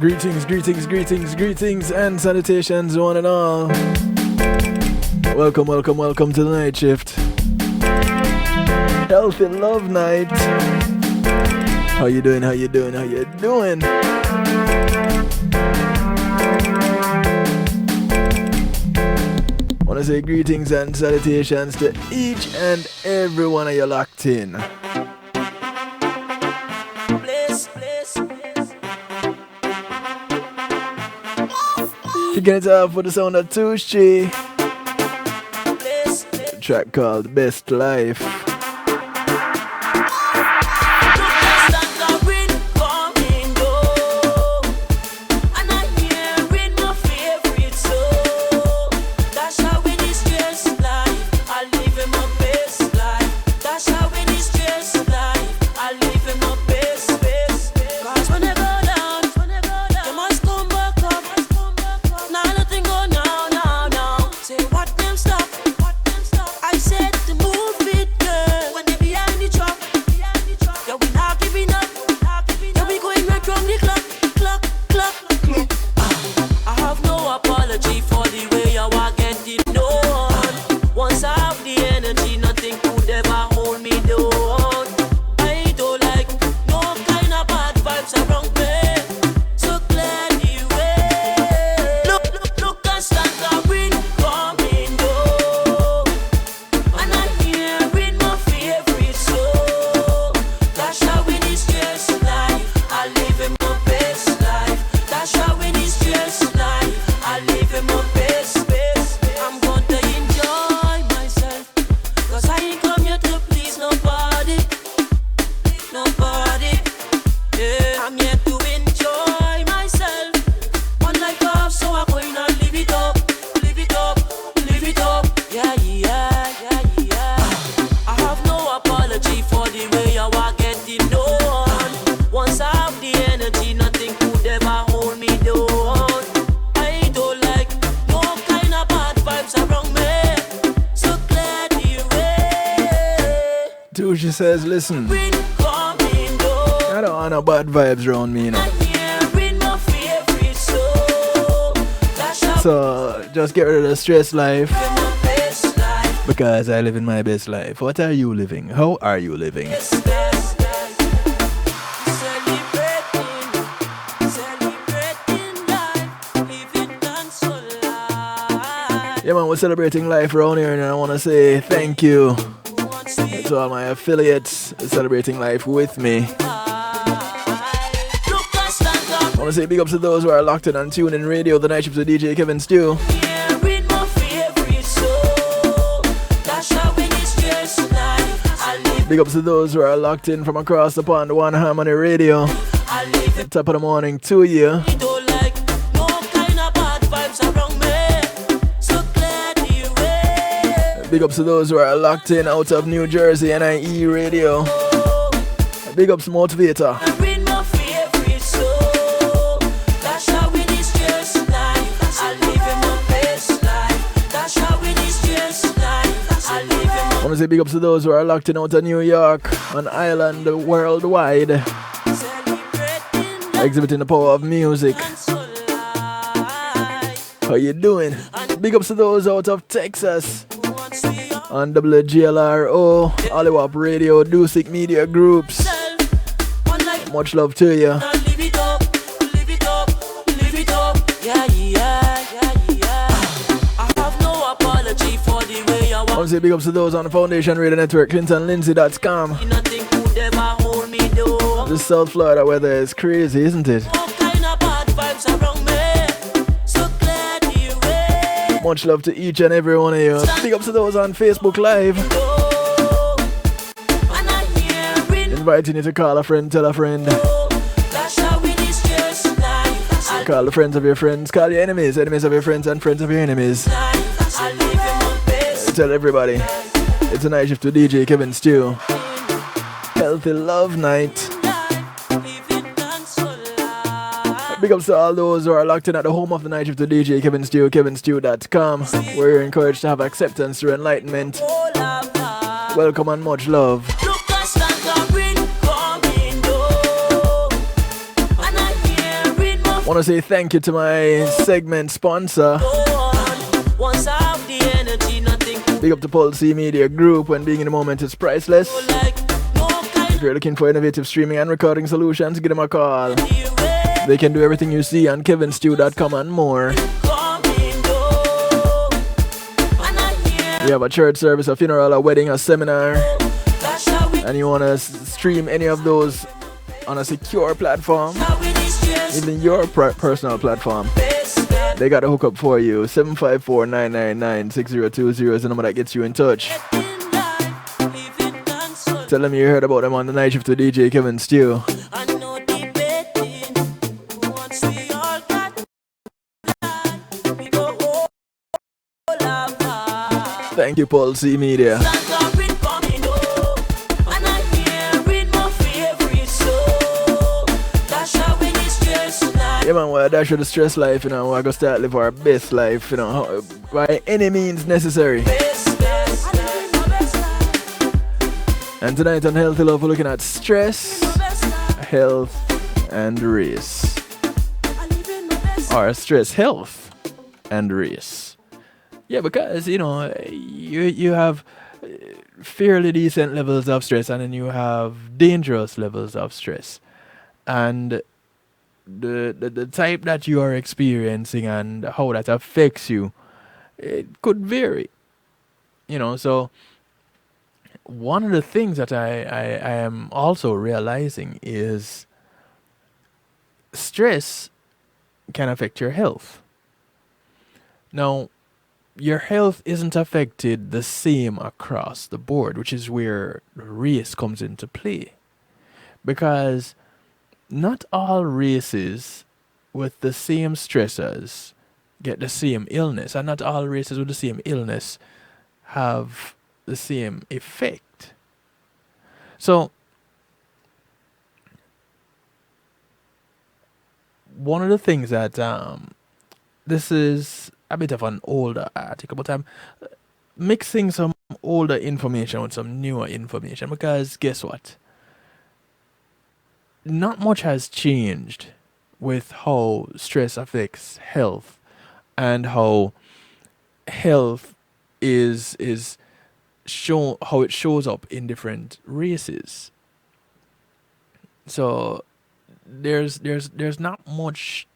Greetings and salutations one and all. Welcome to the night shift. Healthy love night. How you doing? Wanna say greetings and salutations to each and every one of you locked in. Kicking it off with the sound of Tushi. A track called Best Life. She says, listen, I don't want no bad vibes around me, you know. So just get rid of the stress life, because I live in my best life. What are you living? How are you living? Yeah man, we're celebrating life around here, and I want to say thank you to all my affiliates celebrating life with me. I want to say big ups to those who are locked in on TuneIn Radio, the night shift with DJ Kevin Stew. Big ups to those who are locked in from across the pond, One Harmony Radio. Top of the morning to you. Big ups to those who are locked in out of New Jersey, NIE Radio. Big ups Motivator. I want to say big ups to those who are locked in out of New York, on Ireland, worldwide. Exhibiting the power of music. How you doing? Big ups to those out of Texas, on WGLRO, Hollywood Radio, Dusik Media Groups. Much love to you. I want to say big ups to those on the Foundation Radio Network, ClintonLindsay.com. This South Florida weather is crazy, isn't it? Much love to each and every one of you. Big ups to those on Facebook Live. Inviting you to call a friend, tell a friend. Call the friends of your friends, call your enemies, enemies of your friends, and friends of your enemies. Tell everybody, it's a night shift with DJ Kevin Stew. Healthy love night. Big ups to all those who are locked in at the home of the night shift with DJ Kevin Stew, kevinstew.com, where you're encouraged to have acceptance through enlightenment. Welcome and much love. Want to say thank you to my segment sponsor. Big up to Pulse Media Group. When being in the moment is priceless. If you're looking for innovative streaming and recording solutions, give them a call. They can do everything you see on kevinstew.com and more. You have a church service, a funeral, a wedding, a seminar, and you want to stream any of those on a secure platform, even your personal platform, they got a hookup for you. 754-999-6020 is the number that gets you in touch. Tell them you heard about them on the night shift with DJ Kevin Stew. Thank you, Pulse Media. Yeah, man, we're dash with the stress life, you know. We're gonna start live our best life, you know, by any means necessary. And tonight on Healthy Love, we're looking at stress, health, and race. Or stress, health, and race. Yeah, because, you know, you have fairly decent levels of stress, and then you have dangerous levels of stress. And the type that you are experiencing and how that affects you, it could vary. You know, so one of the things that I am also realizing is stress can affect your health. Now, your health isn't affected the same across the board, which is where race comes into play. Because not all races with the same stressors get the same illness, and not all races with the same illness have the same effect. So, one of the things that this is a bit of an older article, but I'm mixing some older information with some newer information, because guess what? Not much has changed with how stress affects health and how health is shown, how it shows up in different races. So there's not much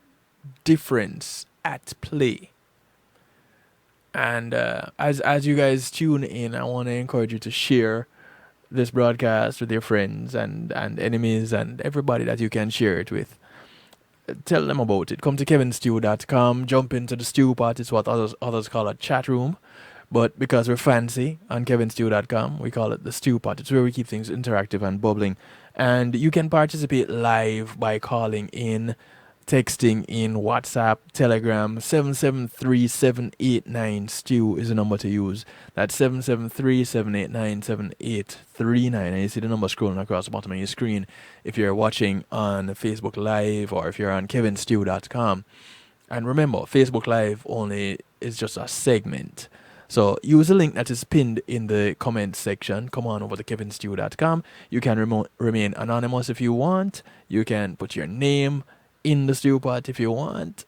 difference at play. And as you guys tune in, I want to encourage you to share this broadcast with your friends and enemies and everybody that you can share it with. Tell them about it. Come to kevinstew.com, jump into the stew pot. It's what others call a chat room. But because we're fancy on kevinstew.com, we call it the stew pot. It's where we keep things interactive and bubbling. And you can participate live by calling in, texting in WhatsApp, Telegram. 773-789-STEW is the number to use. That's 773-789-7839. And you see the number scrolling across the bottom of your screen if you're watching on Facebook Live or if you're on kevinstew.com. And remember, Facebook Live only is just a segment. So use the link that is pinned in the comment section. Come on over to kevinstew.com. You can remain anonymous if you want. You can put your name in the stew pot if you want.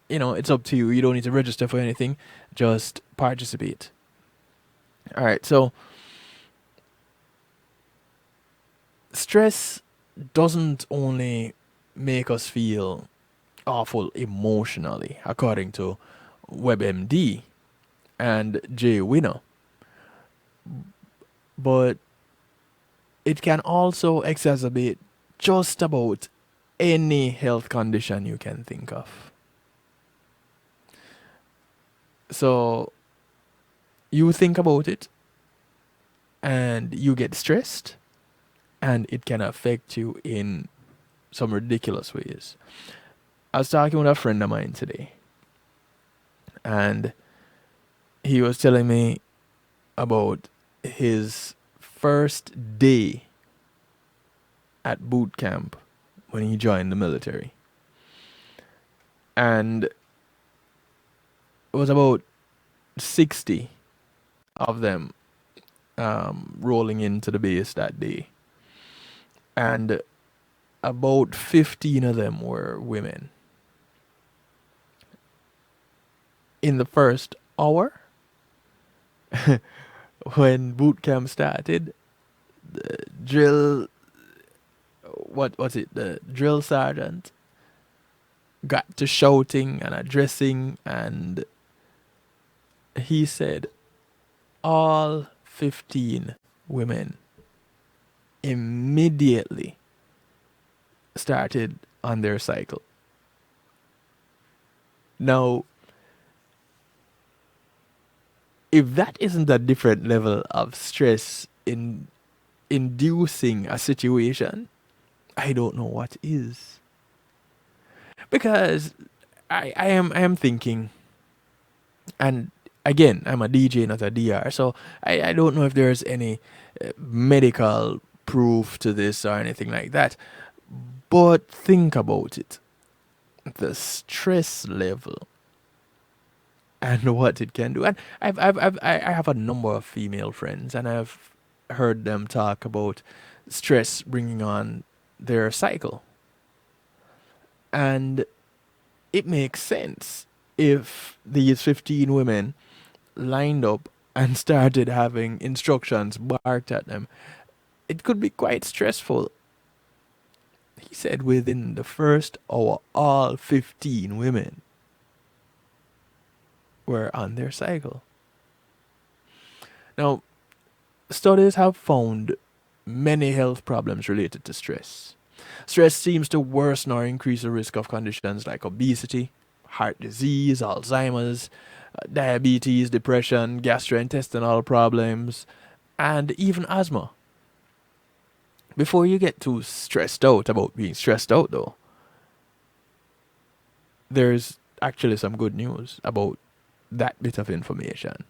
You know, it's up to you. You don't need to register for anything. Just participate. All right, so stress doesn't only make us feel awful emotionally, according to WebMD and Jay Winner, but it can also exacerbate just about any health condition you can think of. So you think about it and you get stressed, and it can affect you in some ridiculous ways. I was talking with a friend of mine today, and he was telling me about his first day at boot camp when he joined the military. And it was about 60 of them rolling into the base that day. And about 15 of them were women. in the first hour when boot camp started, the drill, what was it? The drill sergeant got to shouting and addressing, and he said all 15 women immediately started on their cycle. Now, if that isn't a different level of stress in inducing a situation, I don't know what is. Because I am thinking, and again, I'm a DJ, not a DR, so I don't know if there's any medical proof to this or anything like that. But think about it. The stress level and what it can do. And I have a number of female friends, and I've heard them talk about stress bringing on their cycle. And it makes sense if these 15 women lined up and started having instructions barked at them. It could be quite stressful. He said within the first hour, all 15 women were on their cycle. Now, studies have found many health problems related to stress. Stress seems to worsen or increase the risk of conditions like obesity, heart disease, Alzheimer's, diabetes, depression, gastrointestinal problems, and even asthma. Before you get too stressed out about being stressed out, though, there's actually some good news about that bit of information.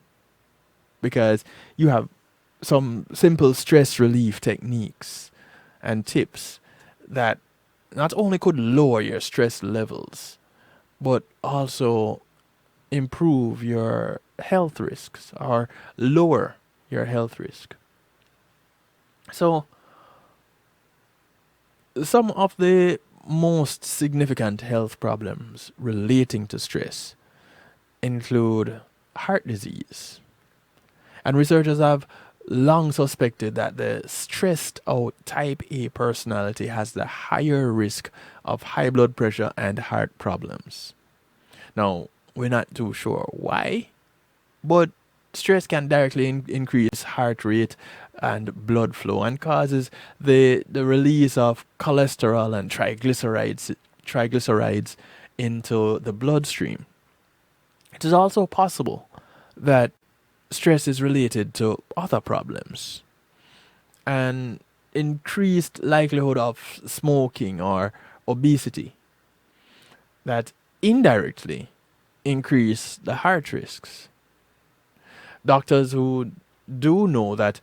Because you have some simple stress relief techniques and tips that not only could lower your stress levels, but also improve your health risks or lower your health risk. So, some of the most significant health problems relating to stress include heart disease. And researchers have long suspected that the stressed out type A personality has the higher risk of high blood pressure and heart problems. Now, we're not too sure why, but stress can directly increase heart rate and blood flow and causes the release of cholesterol and triglycerides into the bloodstream. It is also possible that stress is related to other problems, and increased likelihood of smoking or obesity that indirectly increase the heart risks. Doctors who do know that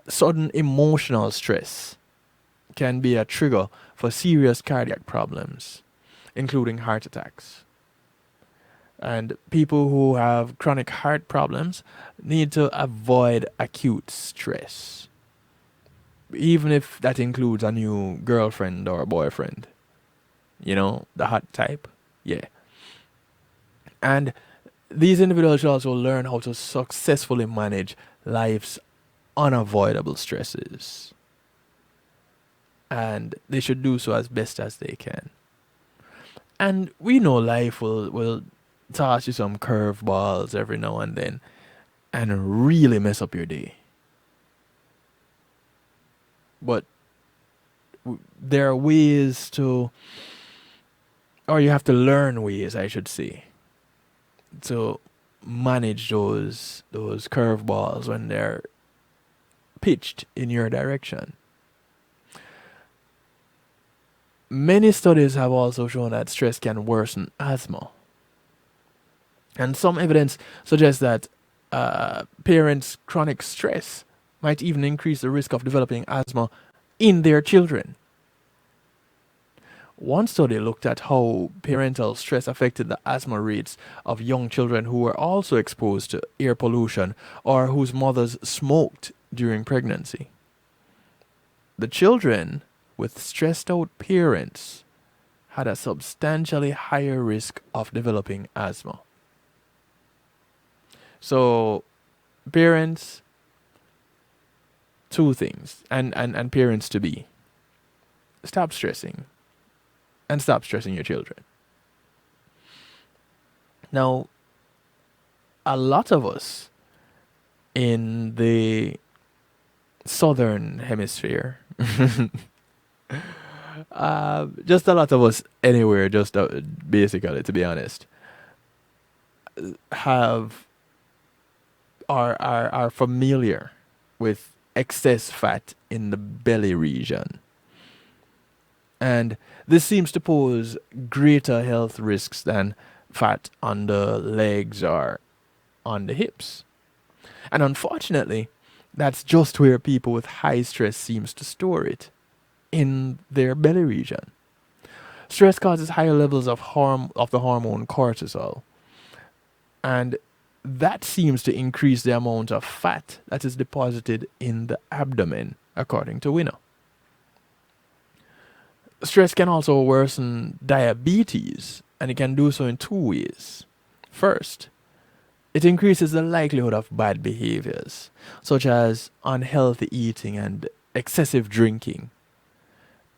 sudden emotional stress can be a trigger for serious cardiac problems, including heart attacks. And people who have chronic heart problems need to avoid acute stress, even if that includes a new girlfriend or boyfriend. You know, the hot type? Yeah. And these individuals should also learn how to successfully manage life's unavoidable stresses. And they should do so as best as they can. And we know life will toss you some curveballs every now and then and really mess up your day. But there are ways to, or you have to learn ways, I should say, to manage those curveballs when they're pitched in your direction. Many studies have also shown that stress can worsen asthma. And some evidence suggests that parents' chronic stress might even increase the risk of developing asthma in their children. One study looked at how parental stress affected the asthma rates of young children who were also exposed to air pollution or whose mothers smoked during pregnancy. The children with stressed out parents had a substantially higher risk of developing asthma. So parents, two things, and parents to be. Stop stressing and stop stressing your children. Now, a lot of us in the southern hemisphere, just a lot of us anywhere, just basically, to be honest, have are familiar with excess fat in the belly region. And this seems to pose greater health risks than fat on the legs or on the hips. And unfortunately, that's just where people with high stress seems to store it, in their belly region. Stress causes higher levels of the hormone cortisol, and that seems to increase the amount of fat that is deposited in the abdomen, according to Winner. Stress can also worsen diabetes, and it can do so in two ways. First, it increases the likelihood of bad behaviors, such as unhealthy eating and excessive drinking.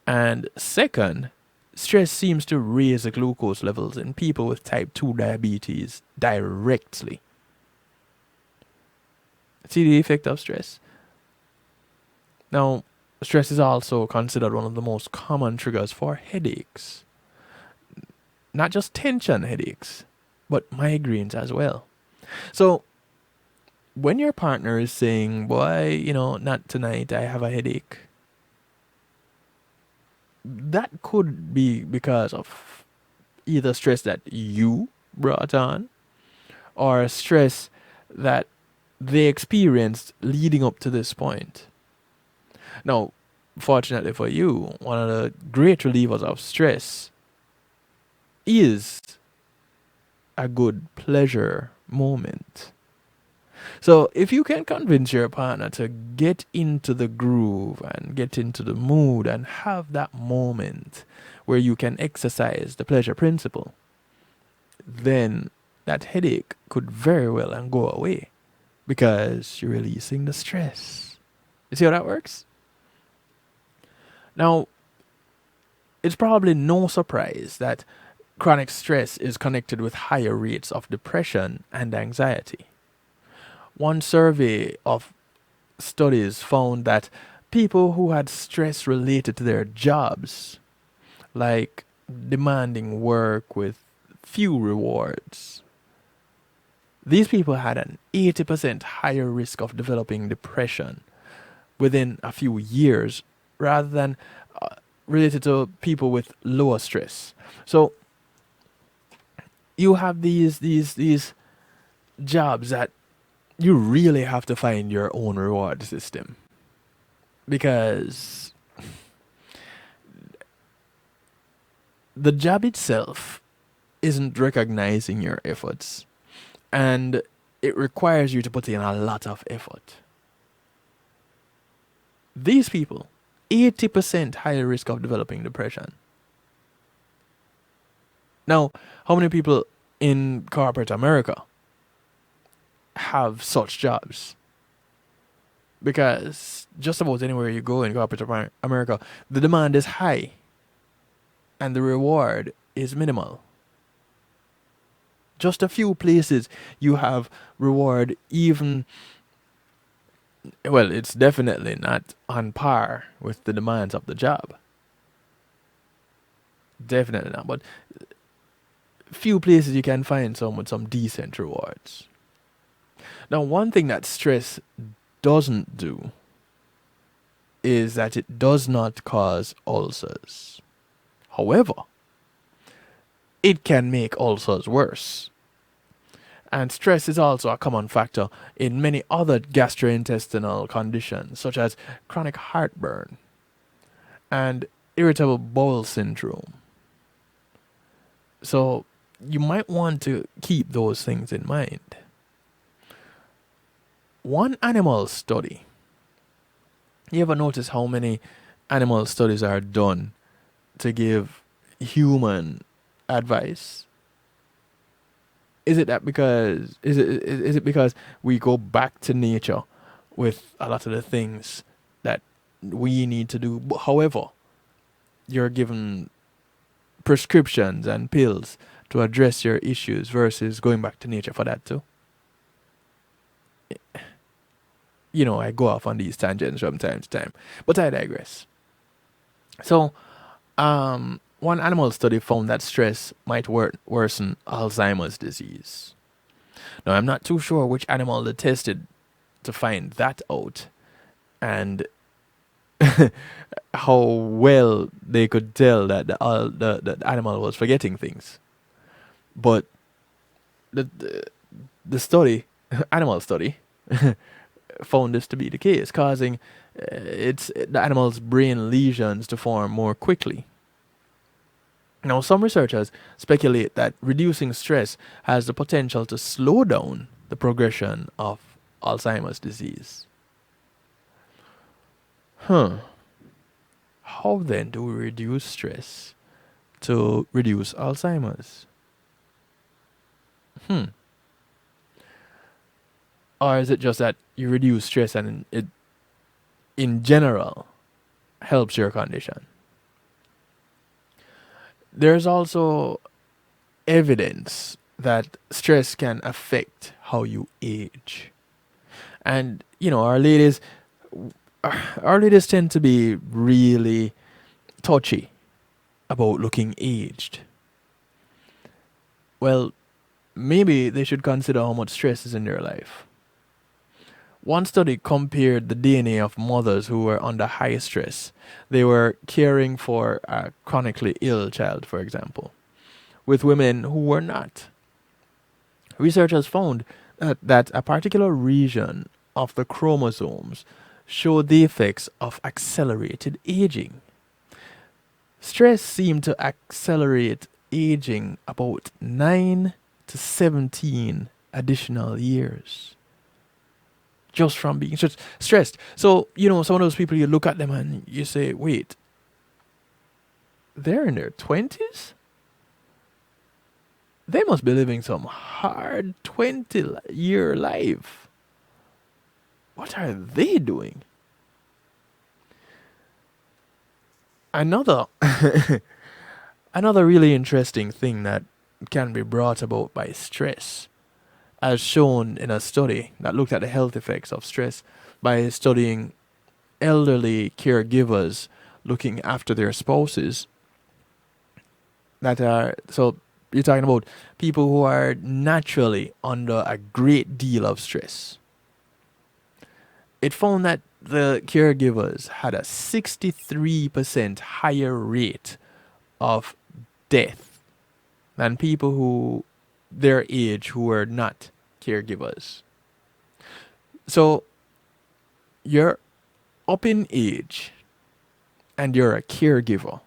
And second, stress seems to raise the glucose levels in people with type 2 diabetes directly. See the effect of stress? Now, stress is also considered one of the most common triggers for headaches. Not just tension headaches, but migraines as well. So, when your partner is saying, boy, not tonight, I have a headache, that could be because of either stress that you brought on or stress that they experienced leading up to this point. Now, fortunately for you, one of the great relievers of stress is a good pleasure moment. So if you can convince your partner to get into the groove and get into the mood and have that moment where you can exercise the pleasure principle, then that headache could very well and go away because you're releasing the stress. You see how that works? Now, it's probably no surprise that chronic stress is connected with higher rates of depression and anxiety. One survey of studies found that people who had stress related to their jobs, like demanding work with few rewards, these people had an 80% higher risk of developing depression within a few years rather than related to people with lower stress. So you have these jobs that you really have to find your own reward system, because the job itself isn't recognizing your efforts, and it requires you to put in a lot of effort. These people, 80% higher risk of developing depression. Now, how many people in corporate America have such jobs? Because just about anywhere you go in corporate America, the demand is high and the reward is minimal. Just a few places you have reward even, well, it's definitely not on par with the demands of the job. Definitely not, but few places you can find some with some decent rewards. Now, one thing that stress doesn't do is that it does not cause ulcers. However, it can make ulcers worse. And stress is also a common factor in many other gastrointestinal conditions, such as chronic heartburn and irritable bowel syndrome. So you might want to keep those things in mind. One animal study. You ever notice how many animal studies are done to give human advice? Is it that because is it because we go back to nature with a lot of the things that we need to do? However, you're given prescriptions and pills to address your issues versus going back to nature for that too. I go off on these tangents from time to time, but I digress. So, one animal study found that stress might worsen Alzheimer's disease. Now, I'm not too sure which animal they tested to find that out and how well they could tell that the animal was forgetting things. But the study, animal study, found this to be the case, causing the animal's brain lesions to form more quickly. Now, some researchers speculate that reducing stress has the potential to slow down the progression of Alzheimer's disease. How then do we reduce stress to reduce Alzheimer's? Or is it just that you reduce stress and it, in general, helps your condition? There's also evidence that stress can affect how you age. And, our ladies tend to be really touchy about looking aged. Well, maybe they should consider how much stress is in their life. One study compared the DNA of mothers who were under high stress. They were caring for a chronically ill child, for example, with women who were not. Researchers found that a particular region of the chromosomes showed the effects of accelerated aging. Stress seemed to accelerate aging about 9 to 17 additional years. Just from being stressed. So, some of those people, you look at them and you say, wait, they're in their 20s? They must be living some hard 20-year life. What are they doing? Another really interesting thing that can be brought about by stress, as shown in a study that looked at the health effects of stress by studying elderly caregivers looking after their spouses. So you're talking about people who are naturally under a great deal of stress. It found that the caregivers had a 63% higher rate of death than people who their age who were not caregivers. So you're up in age and you're a caregiver.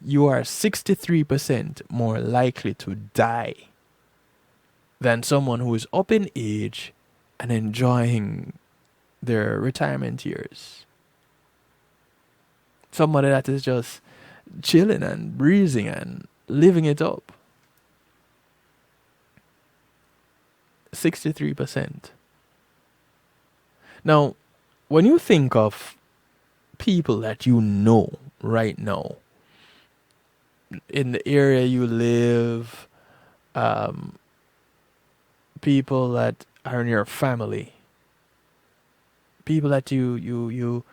You are 63% more likely to die than someone who is up in age and enjoying their retirement years. Somebody that is just chilling and breezing and living it up. 63%. Now, when you think of people that you know right now, in the area you live, people that are in your family, people that you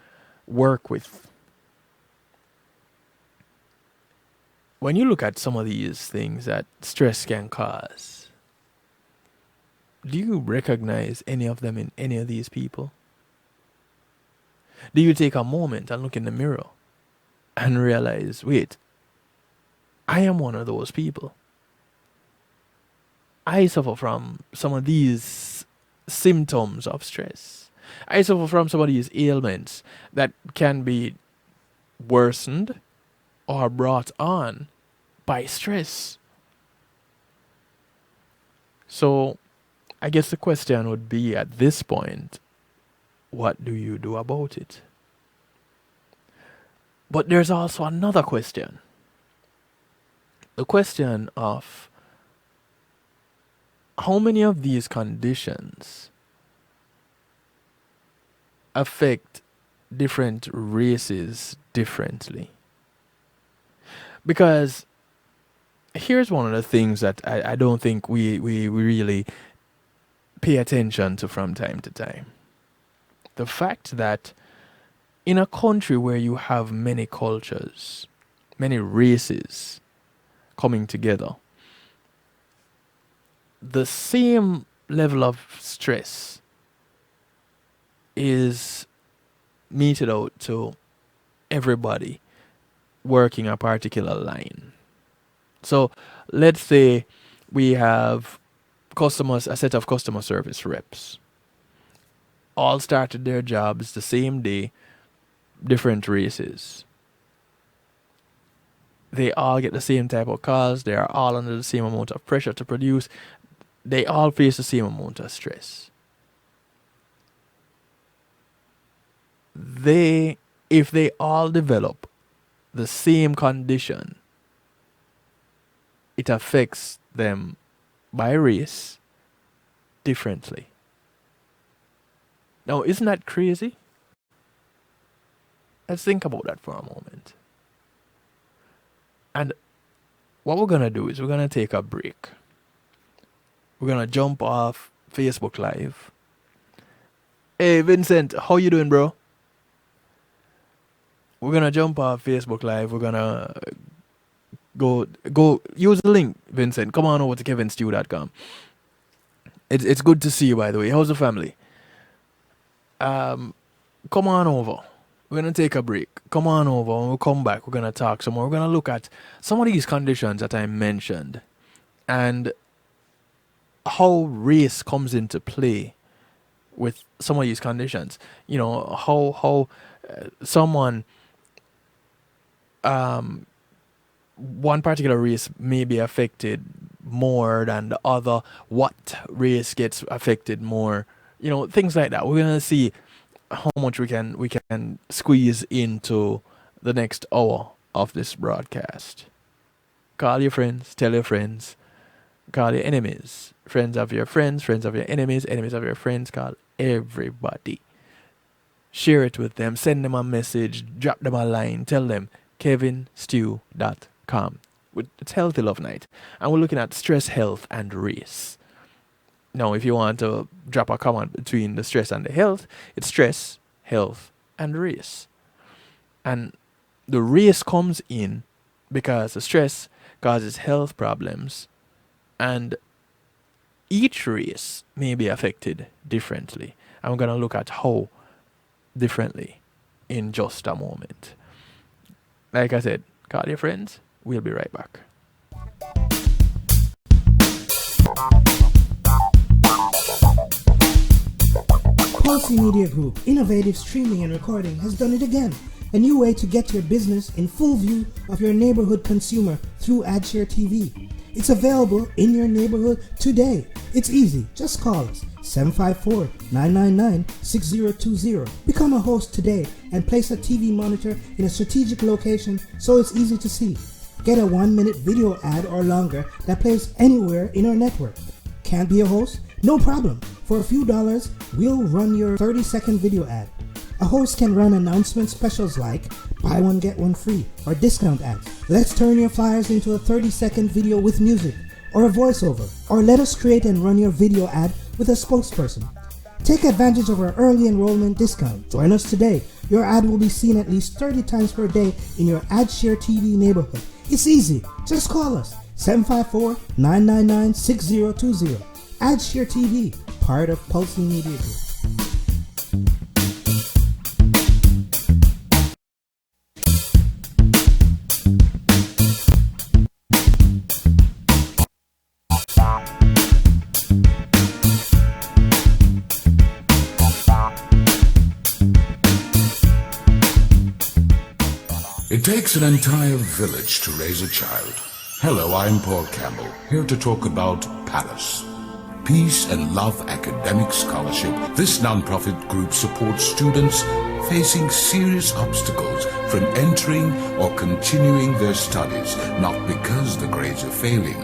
work with, when you look at some of these things that stress can cause, do you recognize any of them in any of these people? Do you take a moment and look in the mirror and realize, wait, I am one of those people. I suffer from some of these symptoms of stress. I suffer from some of these ailments that can be worsened or brought on by stress. So, I guess the question would be at this point, what do you do about it? But there's also another question. The question of how many of these conditions affect different races differently? Because here's one of the things that I don't think we really pay attention to from time to time. The fact that in a country where you have many cultures, many races coming together, the same level of stress is meted out to everybody working a particular line. So let's say we have customers, a set of customer service reps, all started their jobs the same day, different races. They all get the same type of calls. They are all under the same amount of pressure to produce. They all face the same amount of stress. If they all develop the same condition, it affects them by race differently. Now, isn't that crazy? Let's think about that for a moment. And what we're going to do is we're going to take a break. We're going to jump off Facebook Live. Hey, Vincent, how you doing, bro? We're going to jump off Facebook Live. We're going to go use the link, Vincent. Come on over to kevinstew.com. It's good to see you, by the way. How's the family? Come on over. We're going to take a break. Come on over. When we come back, we're going to talk some more. We're going to look at some of these conditions that I mentioned and how race comes into play with some of these conditions. You know, how someone, one particular race may be affected more than the other. What race gets affected more? You know, things like that. We're going to see how much we can squeeze into the next hour of this broadcast. Call your friends, tell your friends, call your enemies, friends of your friends of your enemies, enemies of your friends, call everybody. Share it with them, send them a message, drop them a line, tell them kevinstew.com. It's Healthy Love Night. And we're looking at stress, health, and race. Now, if you want to drop a comment between the stress and the health, it's stress, health, and race. And the race comes in because the stress causes health problems, and each race may be affected differently. And we're going to look at how differently in just a moment. Like I said, call your friends. We'll be right back. Pulsey Media Group, innovative streaming and recording, has done it again. A new way to get your business in full view of your neighborhood consumer through AdShare TV. It's available in your neighborhood today. It's easy. Just call us 754-999-6020. Become a host today and place a TV monitor in a strategic location so it's easy to see. Get a 1-minute video ad or longer that plays anywhere in our network. Can't be a host? No problem. For a few dollars, we'll run your 30-second video ad. A host can run announcement specials like buy one get one free or discount ads. Let's turn your flyers into a 30-second video with music or a voiceover, or let us create and run your video ad with a spokesperson. Take advantage of our early enrollment discount. Join us today. Your ad will be seen at least 30 times per day in your AdShare TV neighborhood. It's easy. Just call us 754-999-6020. AdShare TV, part of Pulsey Media Group. It takes an entire village to raise a child. Hello, I'm Paul Campbell, here to talk about PALACE, Peace and Love Academic Scholarship. This non-profit group supports students facing serious obstacles from entering or continuing their studies, not because the grades are failing,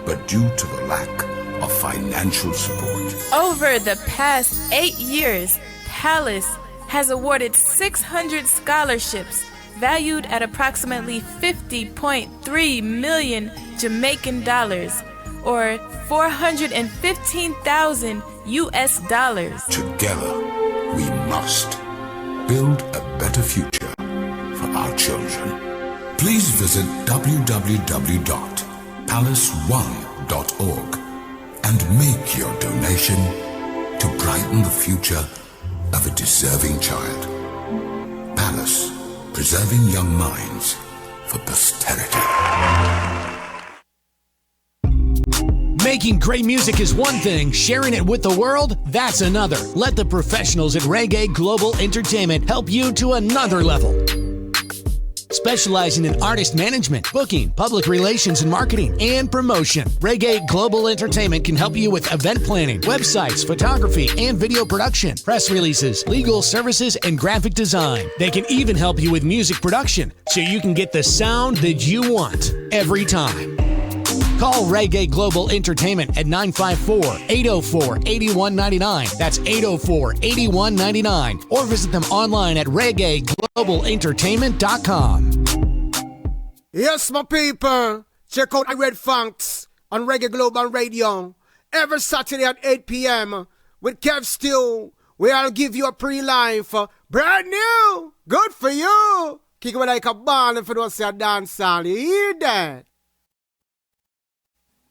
but due to the lack of financial support. Over the past 8 years, Palace has awarded 600 scholarships valued at approximately 50.3 million Jamaican dollars, or 415,000 US dollars. Together, we must build a better future for our children. Please visit www.palace1.org and make your donation to brighten the future of a deserving child. Palace, preserving young minds for posterity. Making great music is one thing, sharing it with the world, that's another. Let the professionals at Reggae Global Entertainment help you to another level. Specializing in artist management, booking, public relations and marketing, and promotion, Reggae Global Entertainment can help you with event planning, websites, photography, and video production, press releases, legal services, and graphic design. They can even help you with music production, so you can get the sound that you want every time. Call Reggae Global Entertainment at 954-804-8199. That's 804-8199. Or visit them online at reggaeglobalentertainment.com. Yes, my people. Check out the Red Funks on Reggae Global Radio every Saturday at 8 p.m. with Kev Stew, where I'll give you a pre-life. Brand new. Good for you. Kick it like a ball if you don't say a dance song. You hear that?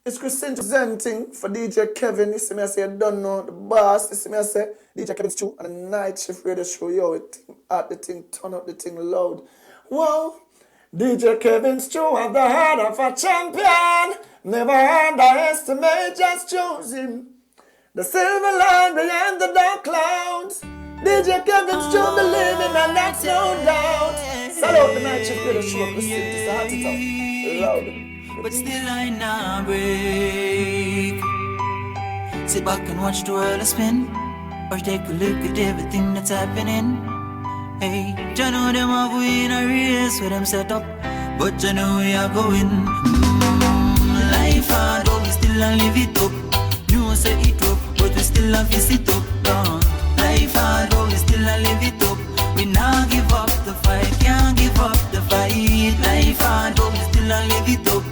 It's Christine presenting for DJ Kevin. You see me, I say, I don't know the boss. You see me, I say, DJ Kevin's true on the night shift radio show. Yo, it at the thing, turn up the thing loud. Whoa, DJ Kevin's true have the heart of a champion. Never underestimate, just choose him. The silver line behind the dark clouds. DJ Kevin's true believing, and that's no doubt. Salute the night shift radio show. Christine, it's hard to talk loud. But still I not break. Sit back and watch the world spin, or take a look at everything that's happening. Hey, you know them have win a race with them set up, but you know we are going. Life hard, but we still a live it up. You say it up, but we still a fist it up. Life hard, but we still a live it up. We not give up the fight, can't give up the fight. Life hard, but we still a live it up.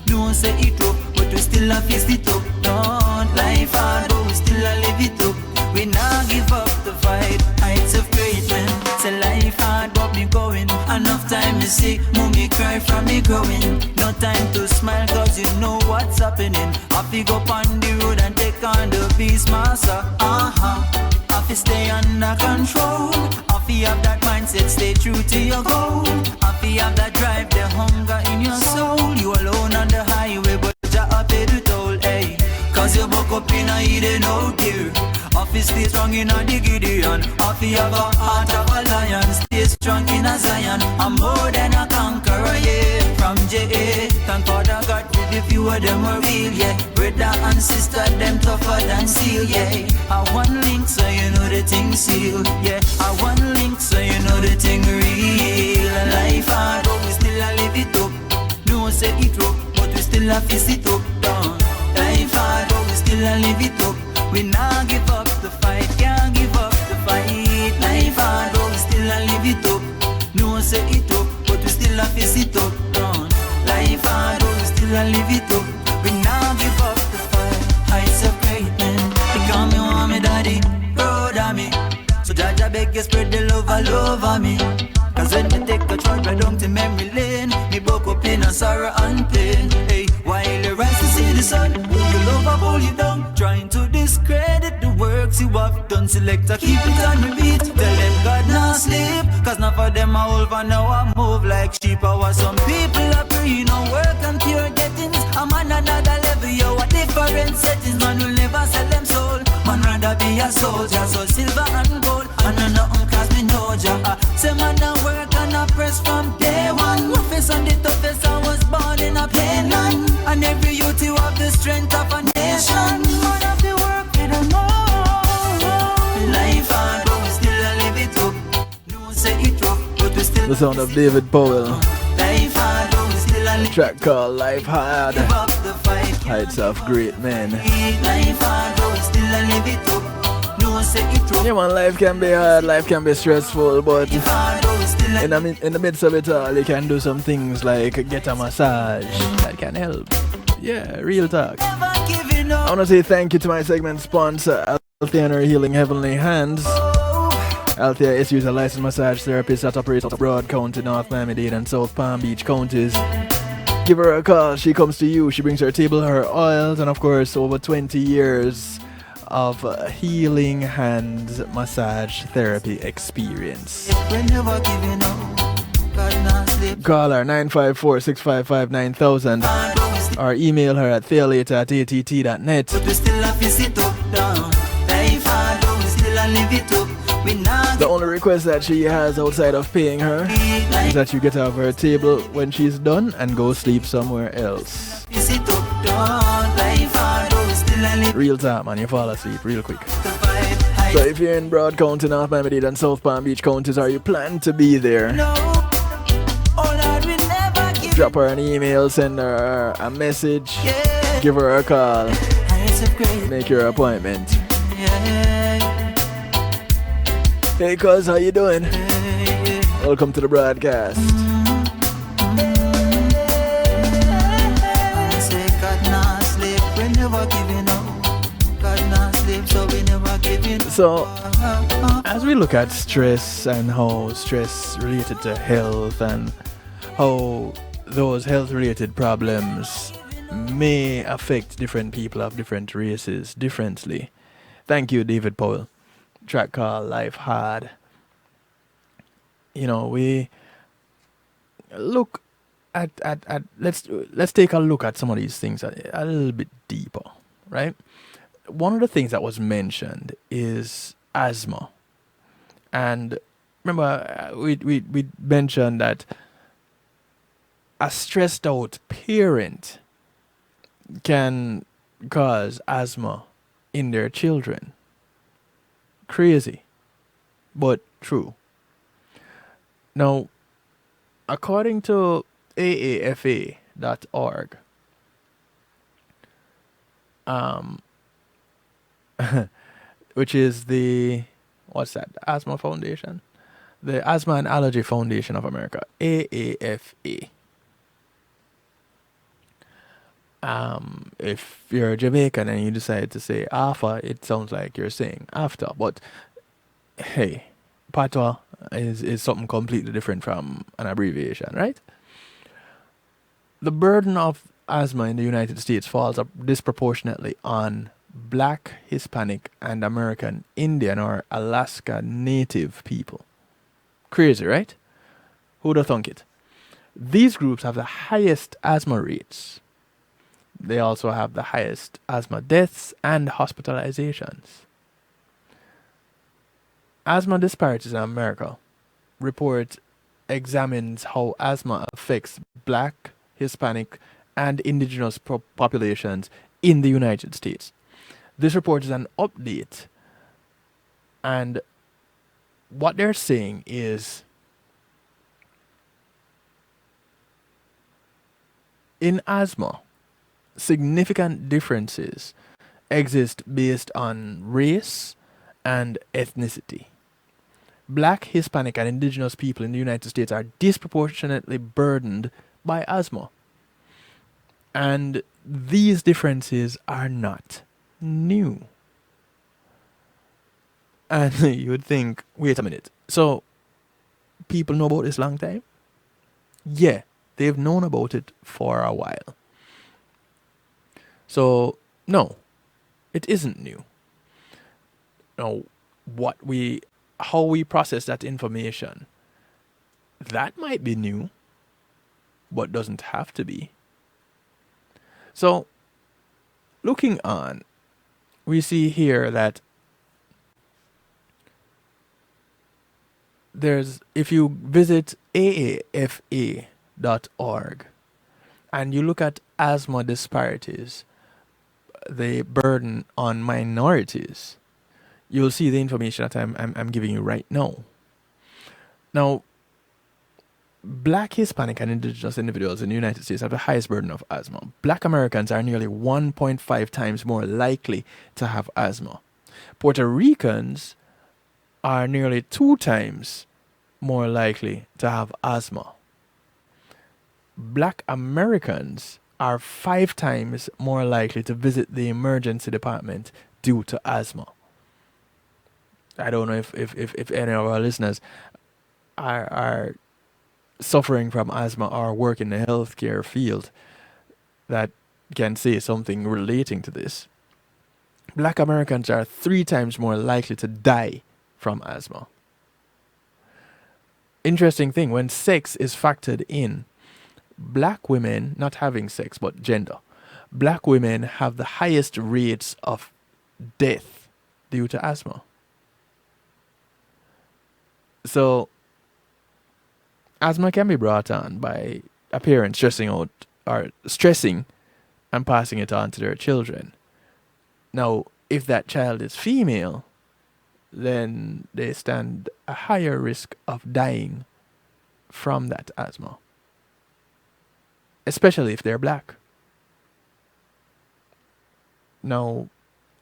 Don't say it up, but we still a fist it up. Don't life hard, but we still a live it up. We not give up the fight. Heights of great men. Say life hard, but me going. Enough time to see, mommy cry from me growing. No time to smile, cause you know what's happening. I pick up on the road and take on the beast master. I fi stay under control. I fi have that mindset, stay true to your goal. I fi have that drive, the hunger in your soul. You alone on the highway, but you have paid the toll, hey. Cause you buck up in a hidden out there. I fi stay strong in a the Gideon. I fi have a heart of a lion. Stay strong in a Zion. I'm more than a conqueror, yeah. From J.A. Thank Father God with the few of them are real, yeah. Brother and sister, them tougher than steel, yeah. I one link so you know the thing seal, yeah. I one link so you know the thing real. Life hard, but we still a live it up. No say it up, but we still a fist it up, down. Life hard, but we still a live it up. We not give up the fight, can't give up the fight. Life hard, but we still a live it up. No say it up, but we still a fist it up, down. Life hard, but we still a live it up. We not give up the fight. Heights of great men. They call me want me daddy, proud of me. So Jaja beg you spread the love all over me. Cause when you take a trip right down to memory lane, me broke up in a sorrow and pain. Hey, while you rise to see the sun, who you love or pull you down, trying to discredit the works you have done. Selector, keep it on repeat. Tell them God not sleep, cause none of them are over now. I move like sheep. I was some people are free, no work and pure gettings. I'm on another level, yo, a different settings. Man will never sell them soul. Man rather be a soldier, so silver and gold. And I know cause me know ya. Say man I work and I press from day one. Roughest and the toughest, I was born in a plain land. And every youth you have the strength of a nation. Man have the work, we don't know. Life hard, but we still a live it up. No say it rough, but we still The sound of David Powell. Life hard, but we still a Track called Life Hard. Give up the fight. Heights of Great Men. Life hard, but we still a live it up. No say it through. Yeah man, life can be hard, life can be stressful, but Life hard, but we still a in the midst of it all, you can do some things like get a massage. That can help. Yeah, real talk. never giving up. I want to say thank you to my segment sponsor, Althea and her Healing Heavenly Hands. Althea is a licensed massage therapist that operates out of Broad County, North Miami-Dade, and South Palm Beach counties. Give her a call. She comes to you. She brings her table, her oils, and of course, over 20 years of healing hands massage therapy experience. We're never giving up. God not sleep. Call her 954-655-9000 or email her at thealater@att.net. But we still have to sit up down. Life hard, but we still a live it up. We not The only request that she has outside of paying her is that you get off her table when she's done and go sleep somewhere else. sit up down. Life hard, but we still a live Real time, man, you fall asleep real quick. the vibe. So if you're in Broad County, North Miami-Dade, and South Palm Beach counties, or you plan to be there, No, oh Lord, we never give drop her an email, send her a message, yeah. give her a call, Heights of great, make your appointment. yeah. Hey cuz, how you doing? Welcome to the broadcast. Say God not sleep, we never giving up. God not sleep, so we never giving up. So, as we look at stress and how stress related to health and how those health related problems may affect different people of different races differently. Thank you, David Powell. Track called Life Hard. You know, we look at let's take a look at some of these things a little bit deeper, right? One of the things that was mentioned is asthma. And remember, we mentioned that a stressed out parent can cause asthma in their children. Crazy, but true. Now, according to AAFA.org, which is the Asthma Foundation, the Asthma and Allergy Foundation of America, AAFA. If you're Jamaican and you decide to say AFA, it sounds like you're saying after. But hey, patois is something completely different from an abbreviation, right? The burden of asthma in the United States falls up disproportionately on Black, Hispanic, and American Indian or Alaska Native people. Crazy, right? Who'd have thunk it? These groups have the highest asthma rates. They also have the highest asthma deaths and hospitalizations. Asthma Disparities in America report examines how asthma affects Black, Hispanic, and indigenous populations in the United States. This report is an update, and what they're saying is in asthma, significant differences exist based on race and ethnicity. Black, Hispanic, and indigenous people in the United States are disproportionately burdened by asthma. And these differences are not new. And you would think, wait a minute, so people know about this long time? Yeah, they've known about it for a while. So, no, it isn't new. Now, how we process that information, that might be new, but doesn't have to be. So, looking on, we see here that if you visit AAFA.org and you look at asthma disparities, the burden on minorities, you'll see the information that I'm giving you right now. Now, Black, Hispanic, and indigenous individuals in the United States have the highest burden of asthma. Black Americans are nearly 1.5 times more likely to have asthma. Puerto Ricans are nearly 2 times more likely to have asthma. Black Americans are 5 times more likely to visit the emergency department due to asthma. I don't know if any of our listeners are suffering from asthma or work in the healthcare field that can say something relating to this. Black Americans are 3 times more likely to die from asthma. Interesting thing, when sex is factored in, black women, not having sex but gender, black women have the highest rates of death due to asthma. So asthma can be brought on by a parent stressing and passing it on to their children. Now, if that child is female, then they stand a higher risk of dying from that asthma, especially if they're black. Now,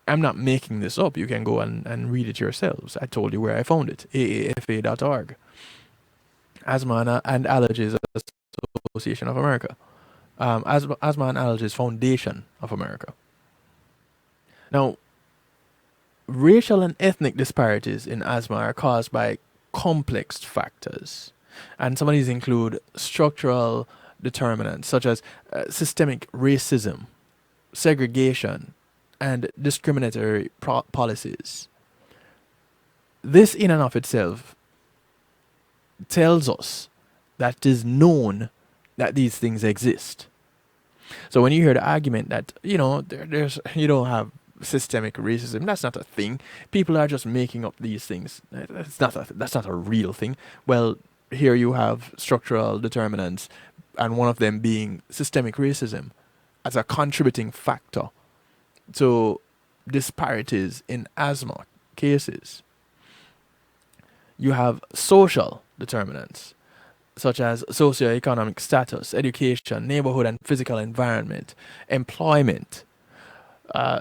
I'm not making this up. You can go and read it yourselves. I told you where I found it, aafa.org. Asthma and Allergies Association of America. Asthma and Allergies Foundation of America. Now, racial and ethnic disparities in asthma are caused by complex factors. And some of these include structural determinants such as systemic racism, segregation, and discriminatory policies. This in and of itself tells us that it is known that these things exist. So when you hear the argument that, there's you don't have systemic racism, that's not a thing. People are just making up these things. That's not a real thing. Well, here you have structural determinants, and one of them being systemic racism as a contributing factor to disparities in asthma cases. You have social determinants such as socioeconomic status, education, neighborhood and physical environment, employment,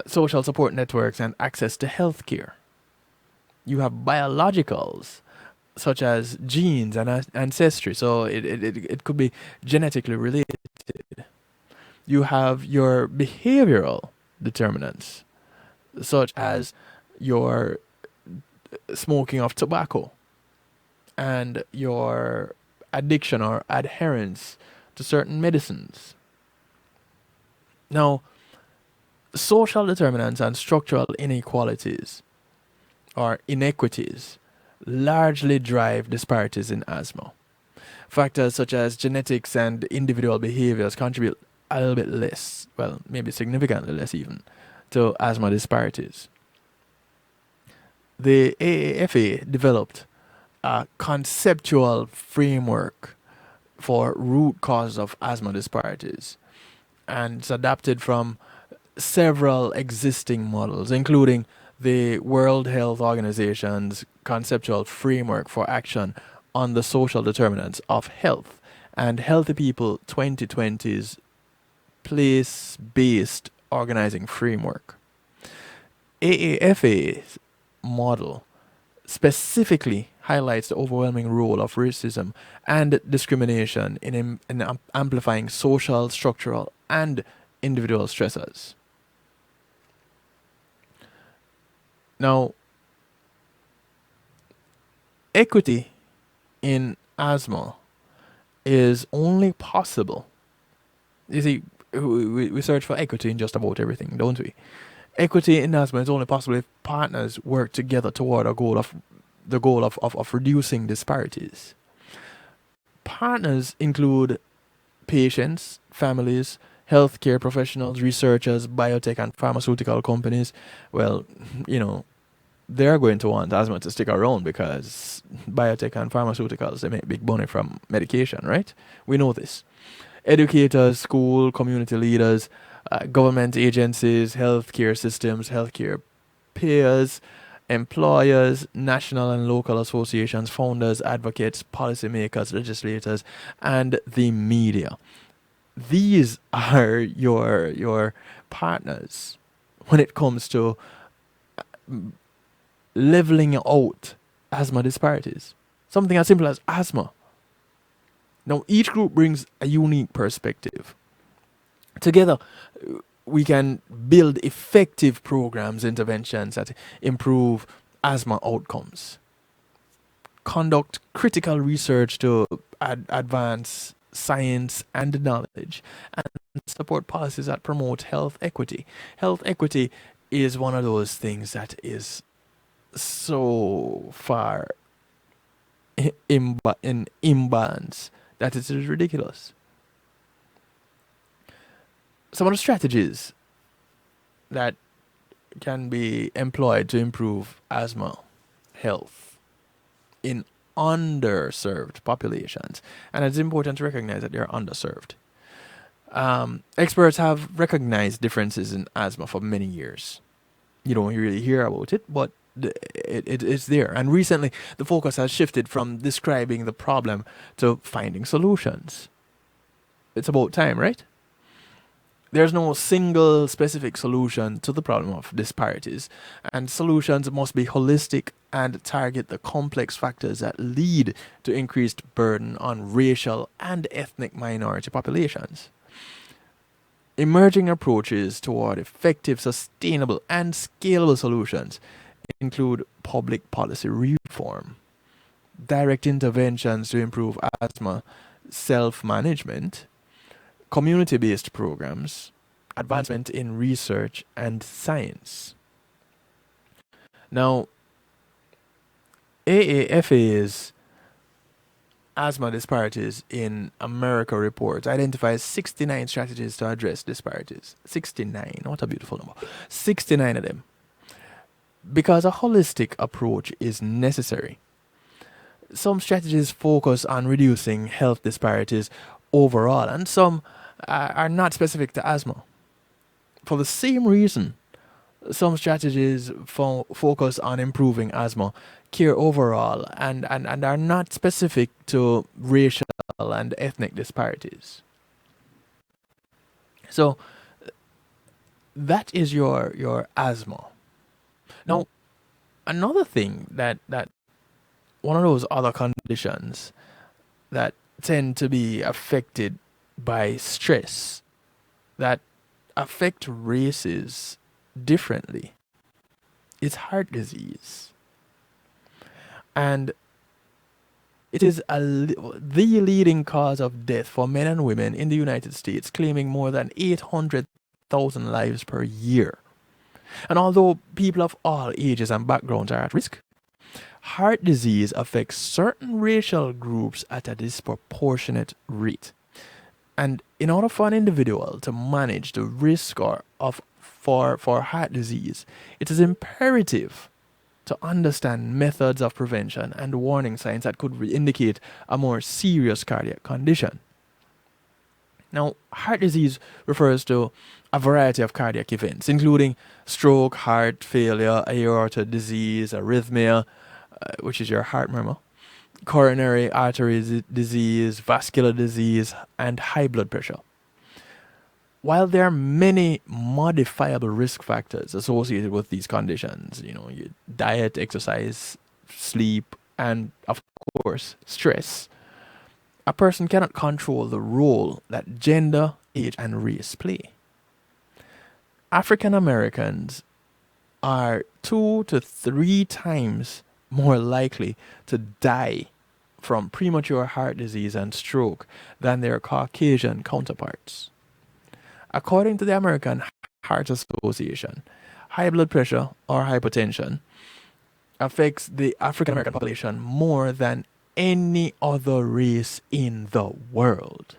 social support networks, and access to healthcare. You have biologicals such as genes and ancestry, so it could be genetically related. You have your behavioral determinants such as your smoking of tobacco and your addiction or adherence to certain medicines. Now, social determinants and structural inequalities or inequities largely drive disparities in asthma. Factors such as genetics and individual behaviors contribute a little bit less, well, maybe significantly less even, to asthma disparities. The AAFA developed a conceptual framework for root causes of asthma disparities, and it's adapted from several existing models, including the World Health Organization's conceptual framework for action on the social determinants of health and Healthy People 2020's place-based organizing framework. AAFA's model specifically highlights the overwhelming role of racism and discrimination in amplifying social, structural, and individual stressors. Now, equity in asthma is only possible. You see, we search for equity in just about everything, don't we? Equity in asthma is only possible if partners work together toward the goal of reducing disparities. Partners include patients, families, healthcare professionals, researchers, biotech and pharmaceutical companies. Well, they're going to want asthma to stick around because biotech and pharmaceuticals, they make big money from medication, right? We know this. Educators, school, community leaders, government agencies, healthcare systems, healthcare payers, employers, national and local associations, founders, advocates, policymakers, legislators, and the media. These are your partners when it comes to leveling out asthma disparities. Something as simple as asthma. Now, each group brings a unique perspective. Together, we can build effective programs, interventions that improve asthma outcomes. Conduct critical research to advance science and knowledge, and support policies that promote health equity. Health equity is one of those things that is so far in imbalance that it is ridiculous. Some of the strategies that can be employed to improve asthma health in underserved populations, and it's important to recognize that they're underserved. Experts have recognized differences in asthma for many years. You don't really hear about it, but it's there. And recently, the focus has shifted from describing the problem to finding solutions. It's about time, right? There's no single specific solution to the problem of disparities, and solutions must be holistic and target the complex factors that lead to increased burden on racial and ethnic minority populations. Emerging approaches toward effective, sustainable, and scalable solutions include public policy reform, direct interventions to improve asthma self-management, community-based programs, advancement in research and science. Now, AAFA's Asthma Disparities in America report identifies 69 strategies to address disparities. 69, what a beautiful number. 69 of them. Because a holistic approach is necessary. Some strategies focus on reducing health disparities overall, and some are not specific to asthma. For the same reason, some strategies focus on improving asthma care overall and are not specific to racial and ethnic disparities. So that is your asthma. Now, another thing that one of those other conditions that tend to be affected by stress that affect races differently is heart disease. And it is the leading cause of death for men and women in the United States, claiming more than 800,000 lives per year. And although people of all ages and backgrounds are at risk, heart disease affects certain racial groups at a disproportionate rate. And in order for an individual to manage the risk for heart disease, it is imperative to understand methods of prevention and warning signs that could indicate a more serious cardiac condition. Now, heart disease refers to a variety of cardiac events, including stroke, heart failure, aorta disease, arrhythmia, which is your heart murmur, coronary artery disease, vascular disease, and high blood pressure. While there are many modifiable risk factors associated with these conditions, your diet, exercise, sleep, and of course, stress, a person cannot control the role that gender, age, and race play. African Americans are 2 to 3 times more likely to die from premature heart disease and stroke than their Caucasian counterparts. According to the American Heart Association, high blood pressure or hypertension affects the African American population more than any other race in the world.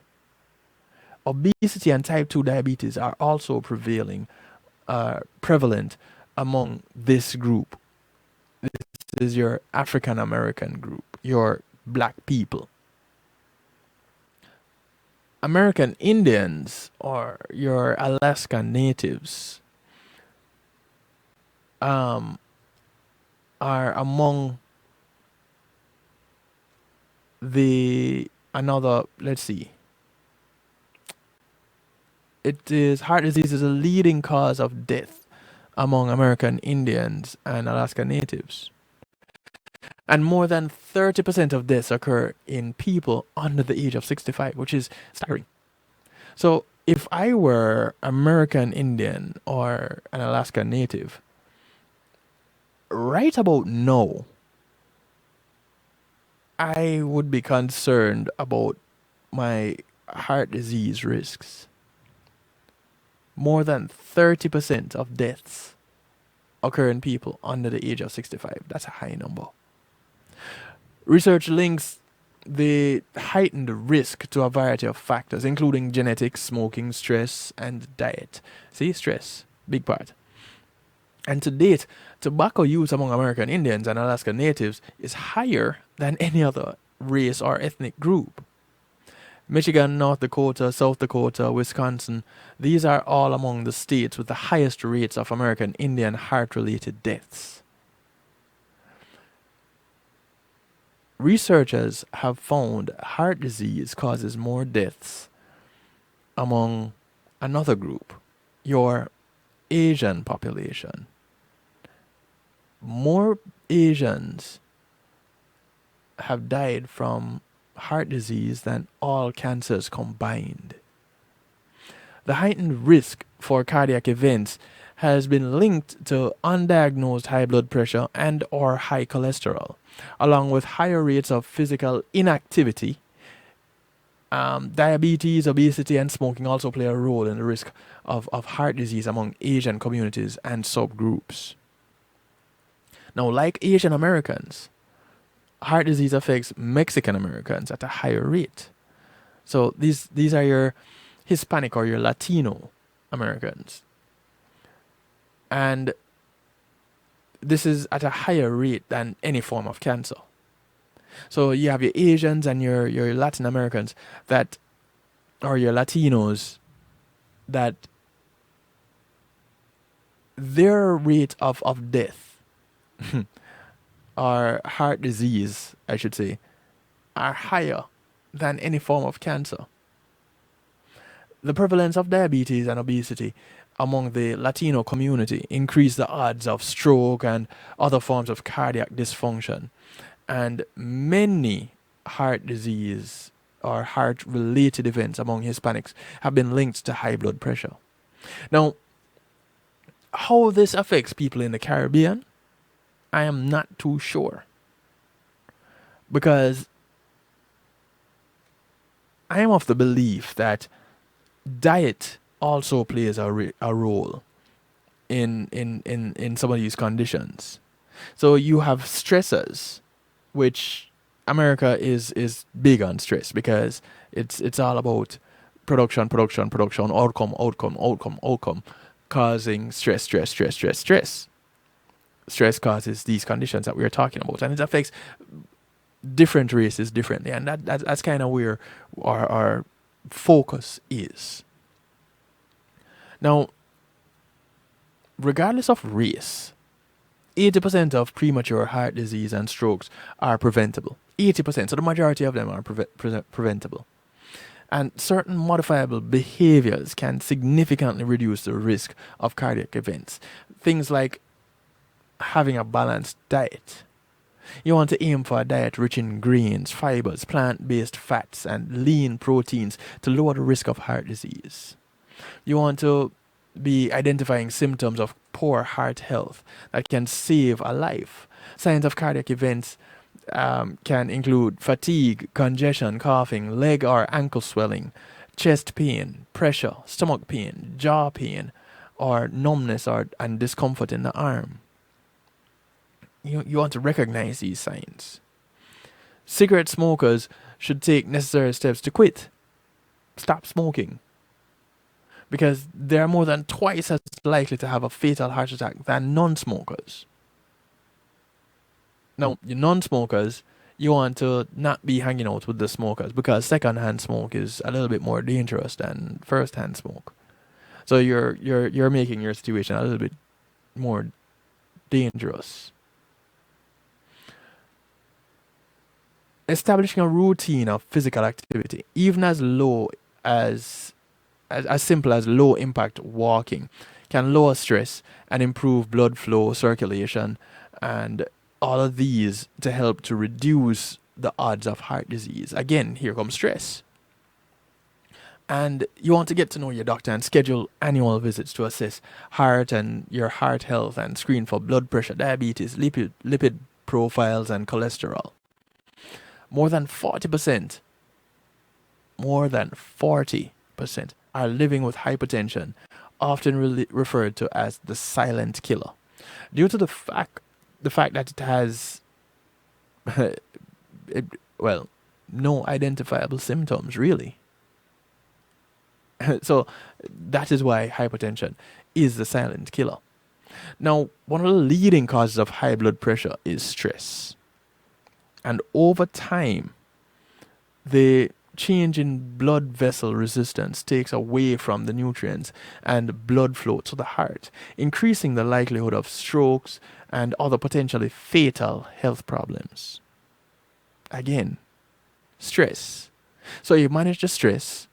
Obesity and type 2 diabetes are also prevalent among this group. This is your African American group, your black people. American Indians or your Alaska Natives are among the another, let's see. It is heart disease is a leading cause of death among American Indians and Alaska Natives. And more than 30% of deaths occur in people under the age of 65, which is staggering. So if I were American Indian or an Alaska Native, right about now, I would be concerned about my heart disease risks. More than 30% of deaths occur in people under the age of 65. That's a high number. Research links the heightened risk to a variety of factors, including genetics, smoking, stress, and diet. See, stress, big part. And to date, tobacco use among American Indians and Alaska Natives is higher than any other race or ethnic group. Michigan, North Dakota, South Dakota, Wisconsin, these are all among the states with the highest rates of American Indian heart-related deaths. Researchers have found heart disease causes more deaths among another group, your Asian population. More Asians have died from heart disease than all cancers combined. The heightened risk for cardiac events has been linked to undiagnosed high blood pressure and or high cholesterol, along with higher rates of physical inactivity. Diabetes, obesity, and smoking also play a role in the risk of heart disease among Asian communities and subgroups. Now, like Asian Americans, heart disease affects Mexican Americans at a higher rate. So these are your Hispanic or your Latino Americans. And this is at a higher rate than any form of cancer. So you have your Asians and your Latin Americans that, or your Latinos, that their rate of death or heart disease, I should say, are higher than any form of cancer. The prevalence of diabetes and obesity among the Latino community increase the odds of stroke and other forms of cardiac dysfunction. And many heart disease or heart-related events among Hispanics have been linked to high blood pressure. Now, how this affects people in the Caribbean, I am not too sure. Because I am of the belief that diet also plays a role in some of these conditions. So you have stressors, which America is big on stress because it's all about production, outcome, causing stress. Stress causes these conditions that we are talking about, and it affects different races differently, and that's kind of where our focus is. Now, regardless of race, 80% of premature heart disease and strokes are preventable. 80%, so the majority of them are preventable. And certain modifiable behaviors can significantly reduce the risk of cardiac events. Things like having a balanced diet. You want to aim for a diet rich in grains, fibers, plant-based fats, and lean proteins to lower the risk of heart disease. You want to be identifying symptoms of poor heart health that can save a life. Signs of cardiac events can include fatigue, congestion, coughing, leg or ankle swelling, chest pain, pressure, stomach pain, jaw pain, or numbness and discomfort in the arm. You want to recognize these signs. Cigarette smokers should take necessary steps to quit. Stop smoking. Because they are more than twice as likely to have a fatal heart attack than non-smokers. Now, you non-smokers, you want to not be hanging out with the smokers because second-hand smoke is a little bit more dangerous than first-hand smoke. So you're making your situation a little bit more dangerous. establishing a routine of physical activity, even as low as simple as low impact walking, can lower stress and improve blood flow, circulation, and all of these to help to reduce the odds of heart disease. Again, here comes stress. And you want to get to know your doctor and schedule annual visits to assess heart and your heart health and screen for blood pressure, diabetes, lipid profiles, and cholesterol. More than 40% are living with hypertension, often referred to as the silent killer, due to the fact that it has no identifiable symptoms, really. So that is why hypertension is the silent killer. Now, one of the leading causes of high blood pressure is stress. And over time, the change in blood vessel resistance takes away from the nutrients and blood flow to the heart, increasing the likelihood of strokes and other potentially fatal health problems. Again, stress. So you manage the stress,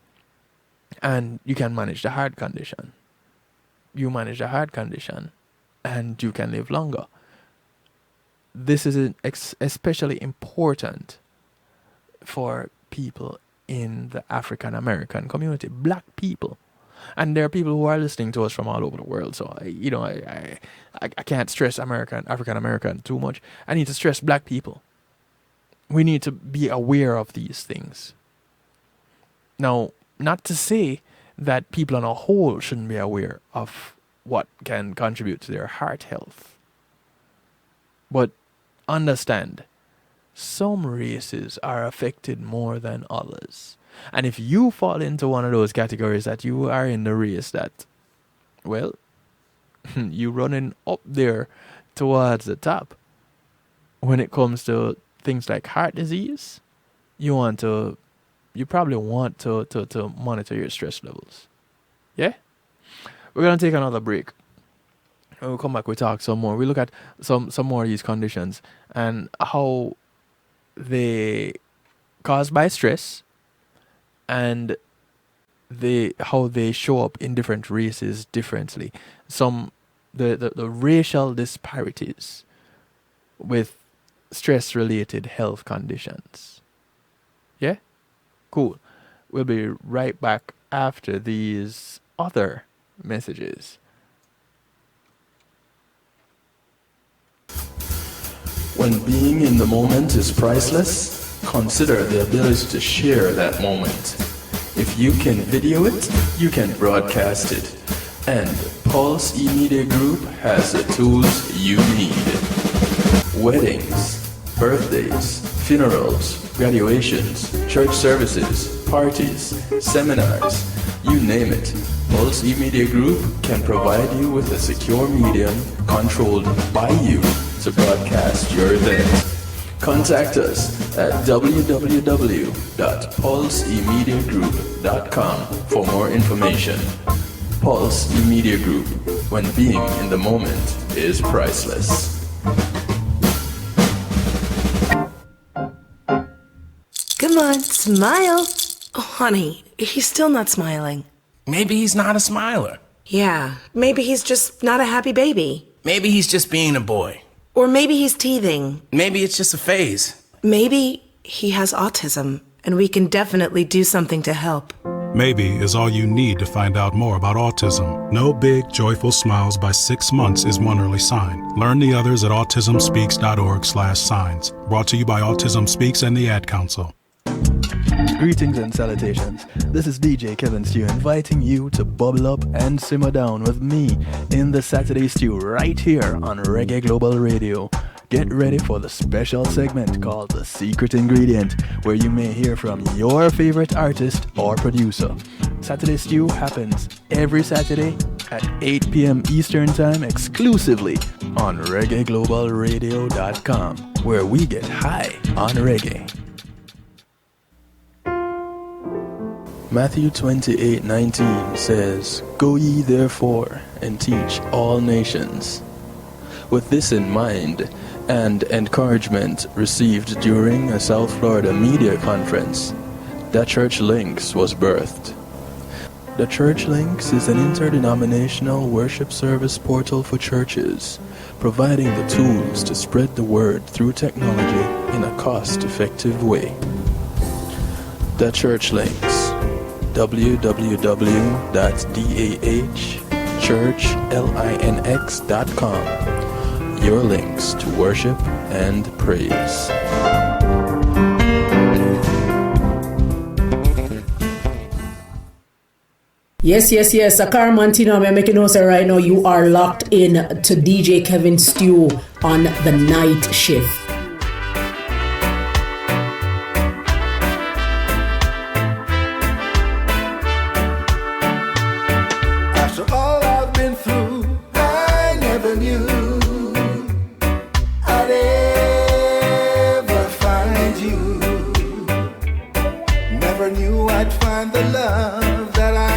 and you can manage the heart condition. You manage the heart condition, and you can live longer. This is especially important for people in the African American community, black people. And there are people who are listening to us from all over the world. So, I can't stress African American too much. I need to stress black people. We need to be aware of these things. Now, not to say that people on a whole shouldn't be aware of what can contribute to their heart health. But understand, some races are affected more than others. And if you fall into one of those categories that you are in the race that, well, you're running up there towards the top. When it comes to things like heart disease, you probably want to monitor your stress levels. Yeah? We're going to take another break. When we come back, we talk some more. We look at some more of these conditions and how they caused by stress and how they show up in different races differently. The racial disparities with stress-related health conditions. Yeah? Cool. We'll be right back after these other messages. When being in the moment is priceless, consider the ability to share that moment. If you can video it, you can broadcast it. And Pulse E-Media Group has the tools you need. Weddings, birthdays, funerals, graduations, church services, parties, seminars, you name it. Pulse E-Media Group can provide you with a secure medium controlled by you to broadcast your event. Contact us at www.pulseemediagroup.com for more information. Pulse E-Media Group, when being in the moment is priceless. Come on, smile. Oh, honey, he's still not smiling. Maybe he's not a smiler. Yeah, maybe he's just not a happy baby. Maybe he's just being a boy. Or maybe he's teething. Maybe it's just a phase. Maybe he has autism, and we can definitely do something to help. Maybe is all you need to find out more about autism. No big, joyful smiles by 6 months is one early sign. Learn the others at autismspeaks.org/signs. Brought to you by Autism Speaks and the Ad Council. Greetings and salutations. This is DJ Kevin Stew inviting you to bubble up and simmer down with me in the Saturday Stew right here on Reggae Global Radio. Get ready for the special segment called The Secret Ingredient, where you may hear from your favorite artist or producer. Saturday Stew happens every Saturday at 8 p.m. Eastern Time exclusively on ReggaeGlobalRadio.com, where we get high on reggae. Matthew 28:19 says, "Go ye therefore and teach all nations." With this in mind, and encouragement received during a South Florida media conference, The Church Links was birthed. The Church Links is an interdenominational worship service portal for churches, providing the tools to spread the word through technology in a cost-effective way. The Church Links, www.dahchurchlinx.com. Your links to worship and praise. Yes. Akar Mantino, I'm making notes right now. You are locked in to DJ Kevin Stew on the night shift. After all I've been through, I never knew I'd ever find you. Never knew I'd find the love that I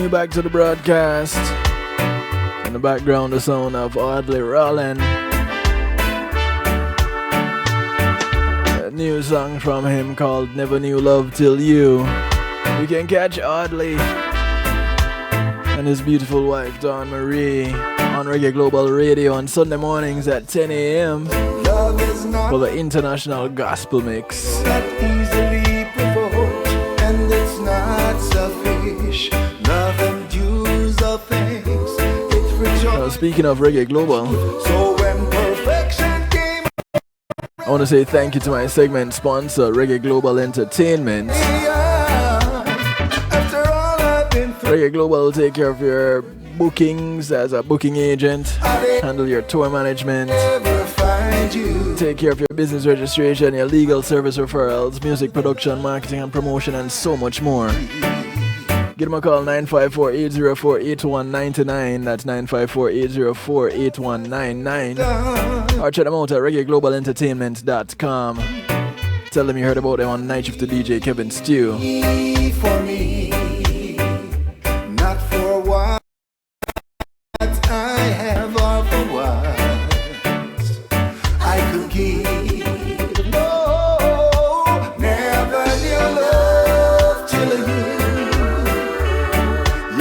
Back to the broadcast. In the background, the sound of Audley Rollin. A new song from him called Never Knew Love Till You. You can catch Audley and his beautiful wife Dawn Marie on Reggae Global Radio on Sunday mornings at 10 a.m. for the International Gospel Mix. Not easily provoked, and it's not selfish. Love endures all things. It rejoices. Speaking of Reggae Global, So when perfection came, I want to say thank you to my segment sponsor, Reggae Global Entertainment. after all I've been through, Reggae Global will take care of your bookings as a booking agent, handle your tour management, take care of your business registration, your legal service referrals, music production, marketing and promotion, and so much more. Give them a call, 954-804-8199. That's 954-804-8199. Or check them out at reggaeglobalentertainment.com. Tell them you heard about them on Night Shift to DJ Kevin Stew. for me, not for what I have or for what I could give. No, never knew love till you.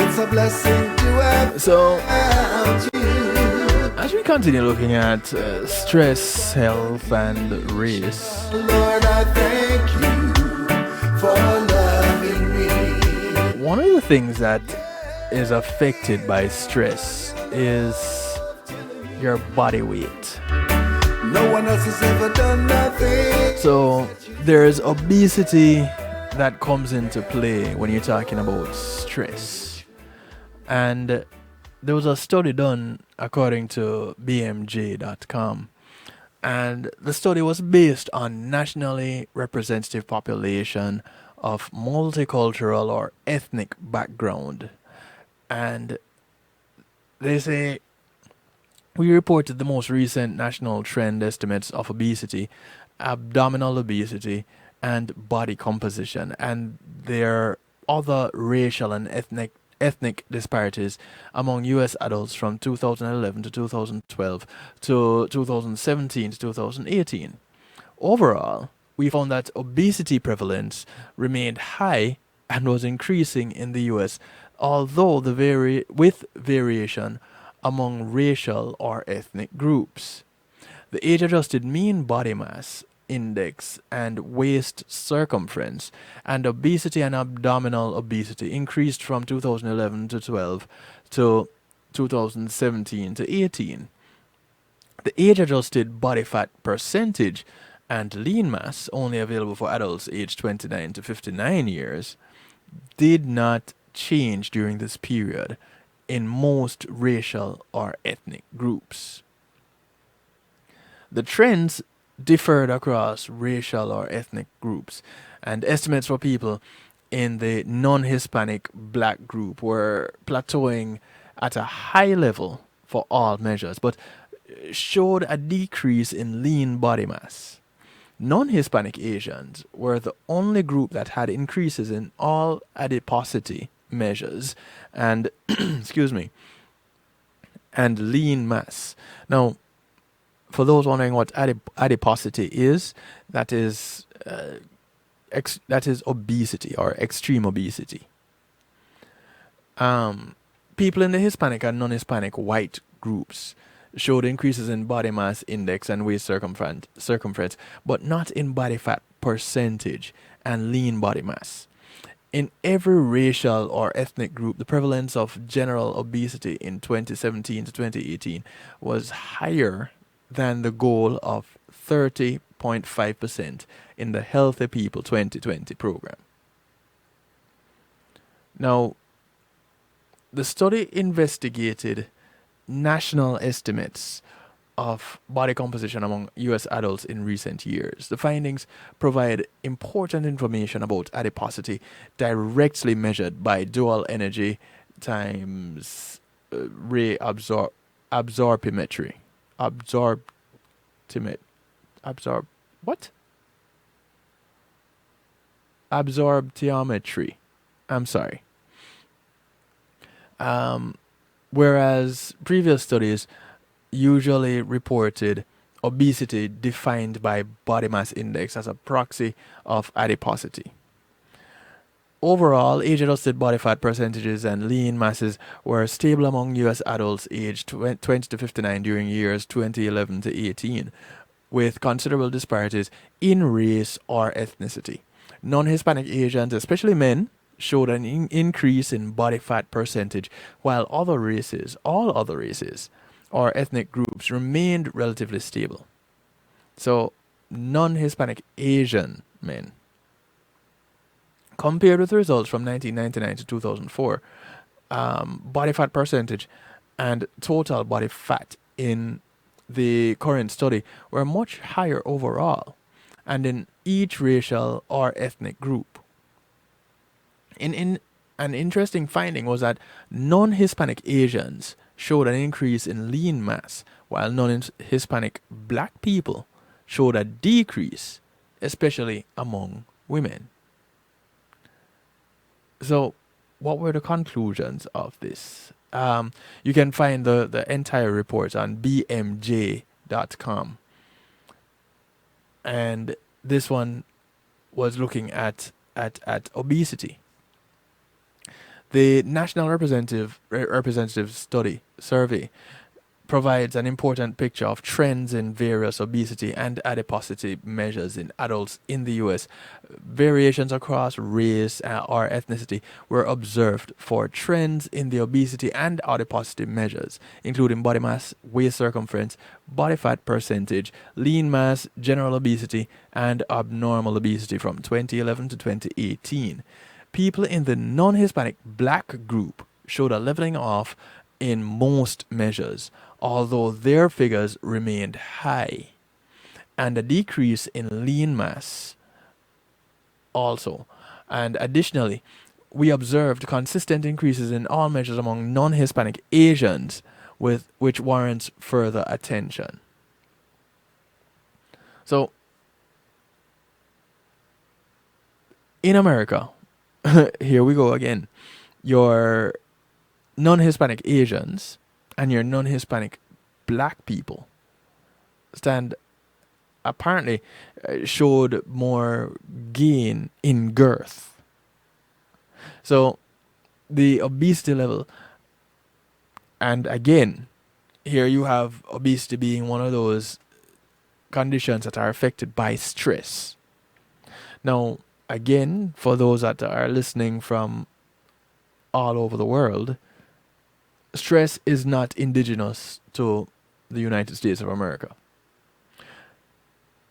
It's a blessing to have So, found you. as we continue looking at stress, health, and race, Lord, I thank you for loving me. one of the things that is affected by stress is your body weight. No one else has ever done nothing. So there's obesity that comes into play when you're talking about stress. And there was a study done according to BMJ.com. And the study was based on nationally representative population of multicultural or ethnic background. And they say, we reported the most recent national trend estimates of obesity, abdominal obesity, and body composition. And there are other racial and ethnic disparities among U.S. adults from 2011 to 2012 to 2017 to 2018. Overall, we found that obesity prevalence remained high and was increasing in the U.S., although with variation among racial or ethnic groups. The age-adjusted mean body mass index and waist circumference and obesity and abdominal obesity increased from 2011 to 12 to 2017 to 18. The age-adjusted body fat percentage and lean mass, only available for adults aged 29 to 59 years, did not change during this period in most racial or ethnic groups. The trends differed across racial or ethnic groups, and estimates for people in the non-Hispanic black group were plateauing at a high level for all measures, but showed a decrease in lean body mass. Non-Hispanic Asians were the only group that had increases in all adiposity measures and and lean mass. Now, for those wondering what adiposity is, that is obesity or extreme obesity. People in the Hispanic and non-Hispanic white groups showed increases in body mass index and waist circumference, but not in body fat percentage and lean body mass. In every racial or ethnic group, the prevalence of general obesity in 2017 to 2018 was higher than the goal of 30.5% in the Healthy People 2020 program. Now, the study investigated national estimates of body composition among U.S. adults in recent years. The findings provide important information about adiposity directly measured by dual energy times ray absorptiometry. Absorptiometry. I'm sorry. Whereas previous studies usually reported obesity defined by body mass index as a proxy of adiposity. Overall, age-adjusted body fat percentages and lean masses were stable among U.S. adults aged 20 to 59 during years 2011 to 18, with considerable disparities in race or ethnicity. Non-Hispanic Asians, especially men, showed an increase in body fat percentage, while all other races, or ethnic groups remained relatively stable. So, non-Hispanic Asian men, compared with the results from 1999 to 2004, body fat percentage and total body fat in the current study were much higher overall, and in each racial or ethnic group. In an interesting finding was that non-Hispanic Asians showed an increase in lean mass, while non-Hispanic black people showed a decrease, especially among women. So, what were the conclusions of this? You can find the entire report on bmj.com. And this one was looking at obesity. The National Representative Study Survey provides an important picture of trends in various obesity and adiposity measures in adults in the US. Variations across race or ethnicity were observed for trends in the obesity and adiposity measures, including body mass, waist circumference, body fat percentage, lean mass, general obesity, and abnormal obesity from 2011 to 2018. People in the non-Hispanic black group showed a leveling off in most measures, although their figures remained high, and a decrease in lean mass also. And additionally, we observed consistent increases in all measures among non-Hispanic Asians, which warrants further attention. So, in America, here we go again, your non-Hispanic Asians and your non-Hispanic black people apparently showed more gain in girth. So the obesity level, and again, here you have obesity being one of those conditions that are affected by stress. Now, again, for those that are listening from all over the world, stress is not indigenous to the United States of America.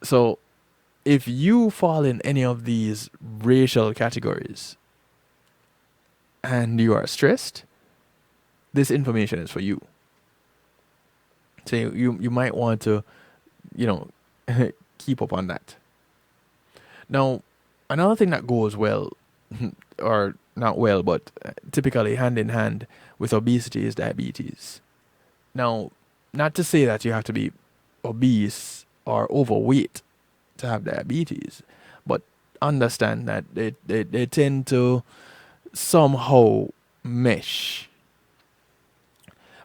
So, if you fall in any of these racial categories and you are stressed, this information is for you. So you might want to, keep up on that. Now, another thing that goes well, or not well, but typically hand in hand with obesity is diabetes. Now, not to say that you have to be obese or overweight to have diabetes, but understand that they tend to somehow mesh.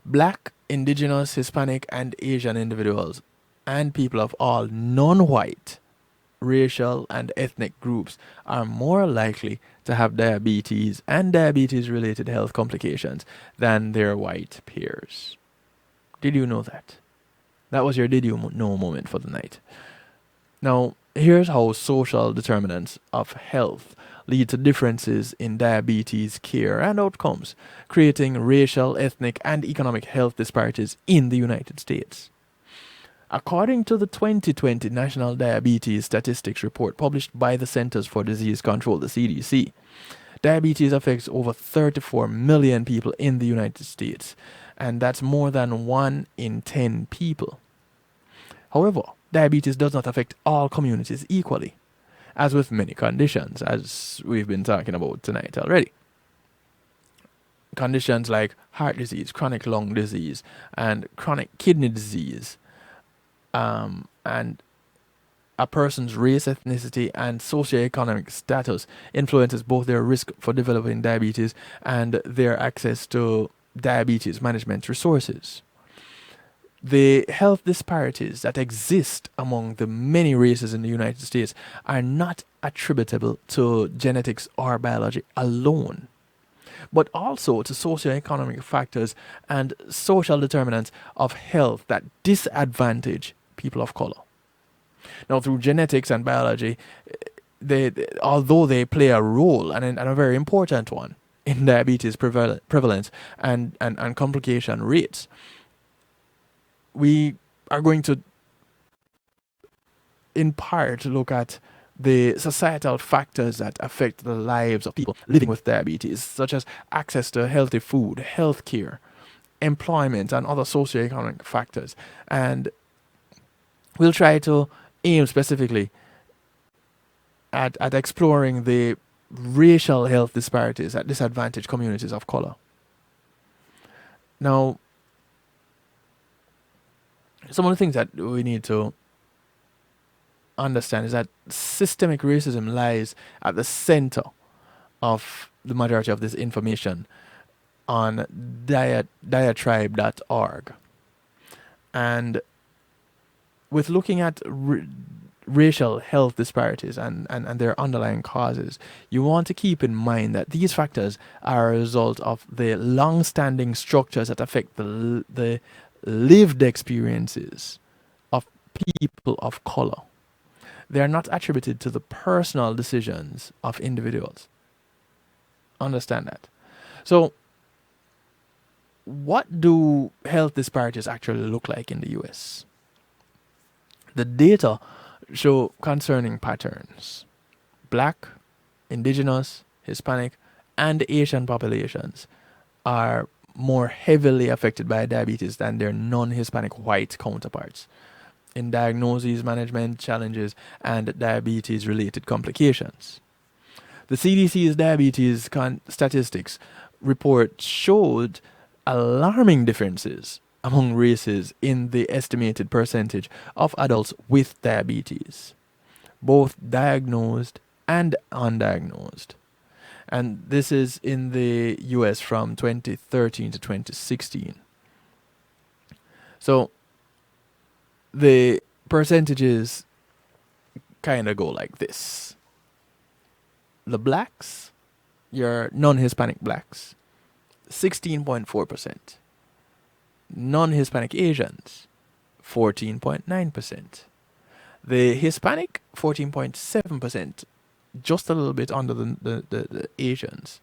Black, indigenous, Hispanic, and Asian individuals and people of all non-white racial and ethnic groups are more likely to have diabetes and diabetes-related health complications than their white peers. Did you know that? That was your did you know moment for the night. Now, here's how social determinants of health lead to differences in diabetes care and outcomes, creating racial, ethnic, and economic health disparities in the United States. According to the 2020 National Diabetes Statistics Report published by the Centers for Disease Control, the CDC, diabetes affects over 34 million people in the United States, and that's more than 1 in 10 people. However, diabetes does not affect all communities equally, as with many conditions, as we've been talking about tonight already. Conditions like heart disease, chronic lung disease, and chronic kidney disease, and a person's race, ethnicity, and socioeconomic status influences both their risk for developing diabetes and their access to diabetes management resources. The health disparities that exist among the many races in the United States are not attributable to genetics or biology alone, but also to socioeconomic factors and social determinants of health that disadvantage people of color. Now, through genetics and biology, although they play a role, and a very important one, in diabetes prevalence and complication rates, we are going to, in part, look at the societal factors that affect the lives of people living with diabetes, such as access to healthy food, health care, employment, and other socioeconomic factors. And we'll try to aim specifically at exploring the racial health disparities that disadvantage communities of color. Now, some of the things that we need to understand is that systemic racism lies at the center of the majority of this information on diatribe.org. And with looking at racial health disparities and their underlying causes, you want to keep in mind that these factors are a result of the long-standing structures that affect the lived experiences of people of color. They are not attributed to the personal decisions of individuals. Understand that. So, what do health disparities actually look like in the US? The data show concerning patterns. Black, indigenous, Hispanic, and Asian populations are more heavily affected by diabetes than their non-Hispanic white counterparts in diagnoses, management challenges, and diabetes-related complications. The CDC's diabetes statistics report showed alarming differences among races in the estimated percentage of adults with diabetes, both diagnosed and undiagnosed. And this is in the US from 2013 to 2016. So the percentages kind of go like this. The blacks, your non-Hispanic blacks, 16.4%. Non-Hispanic Asians, 14.9%. The Hispanic, 14.7%, just a little bit under the Asians.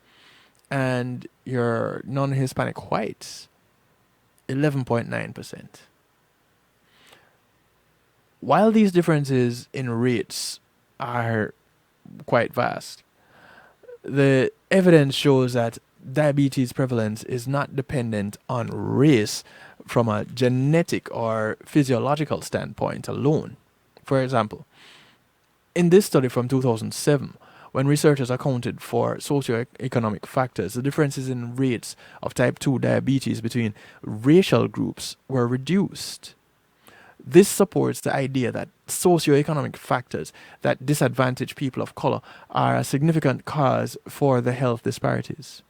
And your non-Hispanic whites, 11.9%. While these differences in rates are quite vast, the evidence shows that diabetes prevalence is not dependent on race from a genetic or physiological standpoint alone. For example, in this study from 2007, when researchers accounted for socioeconomic factors, the differences in rates of type 2 diabetes between racial groups were reduced. This supports the idea that socioeconomic factors that disadvantage people of color are a significant cause for the health disparities.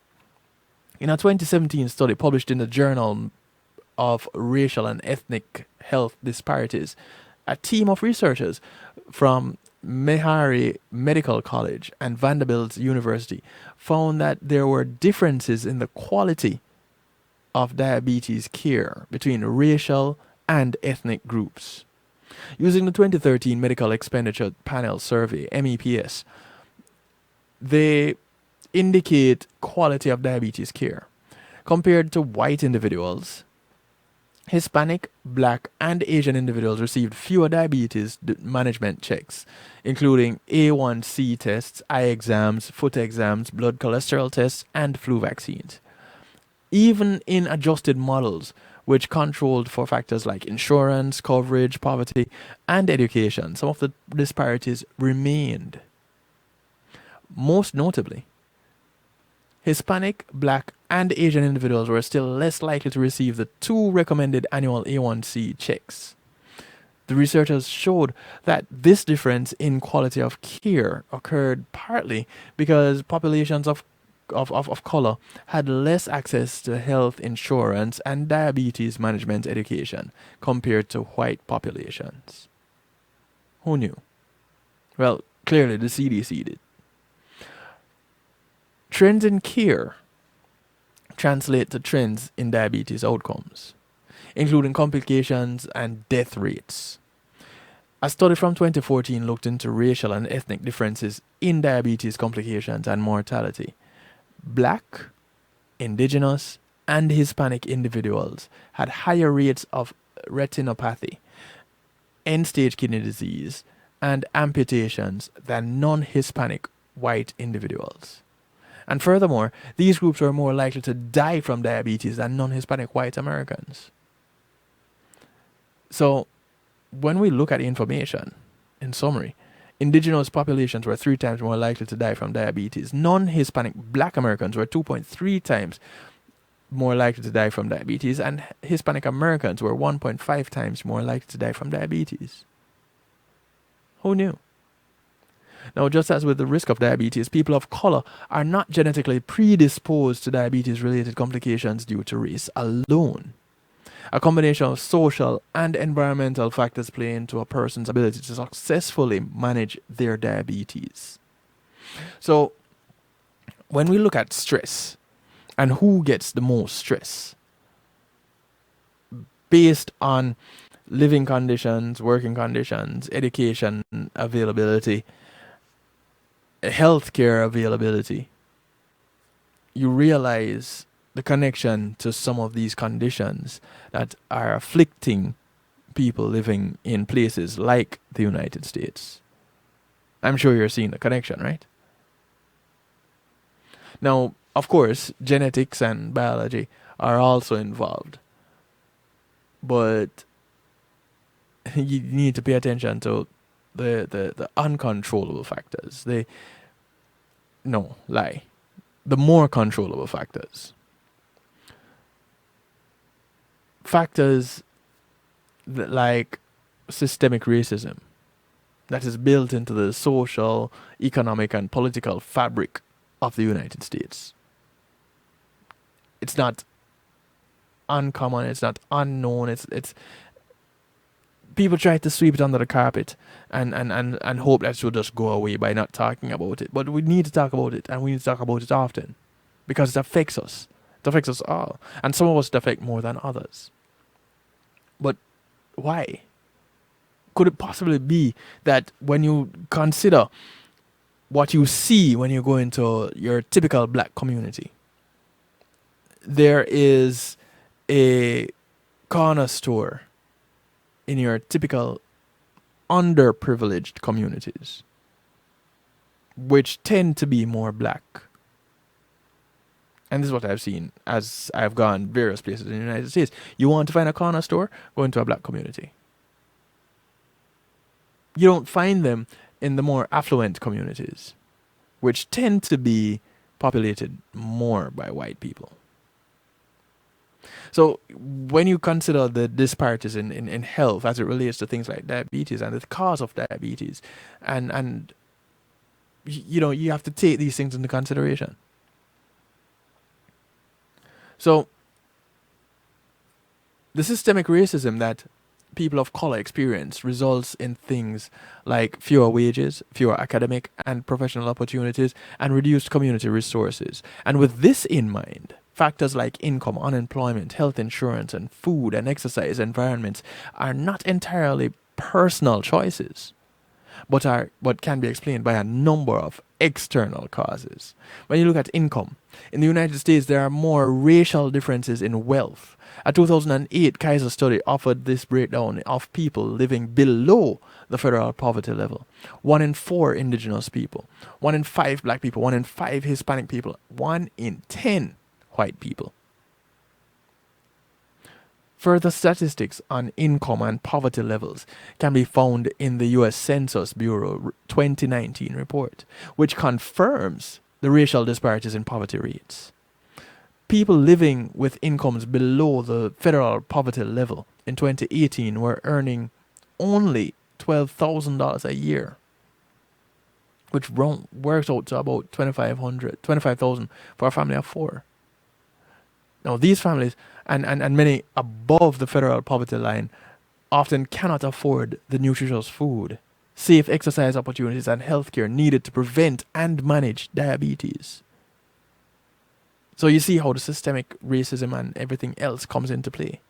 In a 2017 study published in the Journal of Racial and Ethnic Health Disparities, a team of researchers from Meharry Medical College and Vanderbilt University found that there were differences in the quality of diabetes care between racial and ethnic groups. Using the 2013 Medical Expenditure Panel Survey, MEPS, they indicate quality of diabetes care. Compared to white individuals, Hispanic, Black, and Asian individuals received fewer diabetes management checks, including A1C tests, eye exams, foot exams, blood cholesterol tests, and flu vaccines. Even in adjusted models, which controlled for factors like insurance, coverage, poverty, and education, some of the disparities remained. Most notably, Hispanic, Black, and Asian individuals were still less likely to receive the 2 recommended annual A1C checks. The researchers showed that this difference in quality of care occurred partly because populations of color had less access to health insurance and diabetes management education compared to white populations. Who knew? Well, clearly the CDC did. Trends in care translate to trends in diabetes outcomes, including complications and death rates. A study from 2014 looked into racial and ethnic differences in diabetes complications and mortality. Black, indigenous, and Hispanic individuals had higher rates of retinopathy, end-stage kidney disease, and amputations than non-Hispanic white individuals. And furthermore, these groups were more likely to die from diabetes than non-Hispanic white Americans. So, when we look at the information, in summary, indigenous populations were 3 times more likely to die from diabetes. Non-Hispanic Black Americans were 2.3 times more likely to die from diabetes, and Hispanic Americans were 1.5 times more likely to die from diabetes. Who knew? Now, just as with the risk of diabetes, people of color are not genetically predisposed to diabetes-related complications due to race alone. A combination of social and environmental factors play into a person's ability to successfully manage their diabetes. So, when we look at stress and who gets the most stress, based on living conditions, working conditions, education availability, healthcare availability, you realize the connection to some of these conditions that are afflicting people living in places like the United States. I'm sure you're seeing the connection, right? Now, of course, genetics and biology are also involved. But you need to pay attention to the uncontrollable factors. The more controllable factors. Factors that, like systemic racism, that is built into the social, economic, and political fabric of the United States. It's not uncommon, it's not unknown, it's people try to sweep it under the carpet and hope that it will just go away by not talking about it. But we need to talk about it, and we need to talk about it often, because it affects us. It affects us all. And some of us it affects more than others. But why? Could it possibly be that when you consider what you see when you go into your typical black community, there is a corner store in your typical underprivileged communities, which tend to be more black? And this is what I've seen as I've gone various places in the United States. You want to find a corner store? Go into a black community. You don't find them in the more affluent communities, which tend to be populated more by white people. So when you consider the disparities in health as it relates to things like diabetes and the cause of diabetes, and you have to take these things into consideration. So the systemic racism that people of color experience results in things like fewer wages, fewer academic and professional opportunities, and reduced community resources. And with this in mind, factors like income, unemployment, health insurance, and food and exercise environments are not entirely personal choices, but can be explained by a number of external causes. When you look at income, in the United States, there are more racial differences in wealth. A 2008 Kaiser study offered this breakdown of people living below the federal poverty level. 1 in 4 indigenous people, 1 in 5 black people, 1 in 5 Hispanic people, 1 in 10 white people. Further statistics on income and poverty levels can be found in the U.S. Census Bureau 2019 report, which confirms the racial disparities in poverty rates. People living with incomes below the federal poverty level in 2018 were earning only $12,000 a year, which works out to about $25,000 for a family of 4. Now, these families and many above the federal poverty line often cannot afford the nutritious food, safe exercise opportunities, and healthcare needed to prevent and manage diabetes. So you see how the systemic racism and everything else comes into play.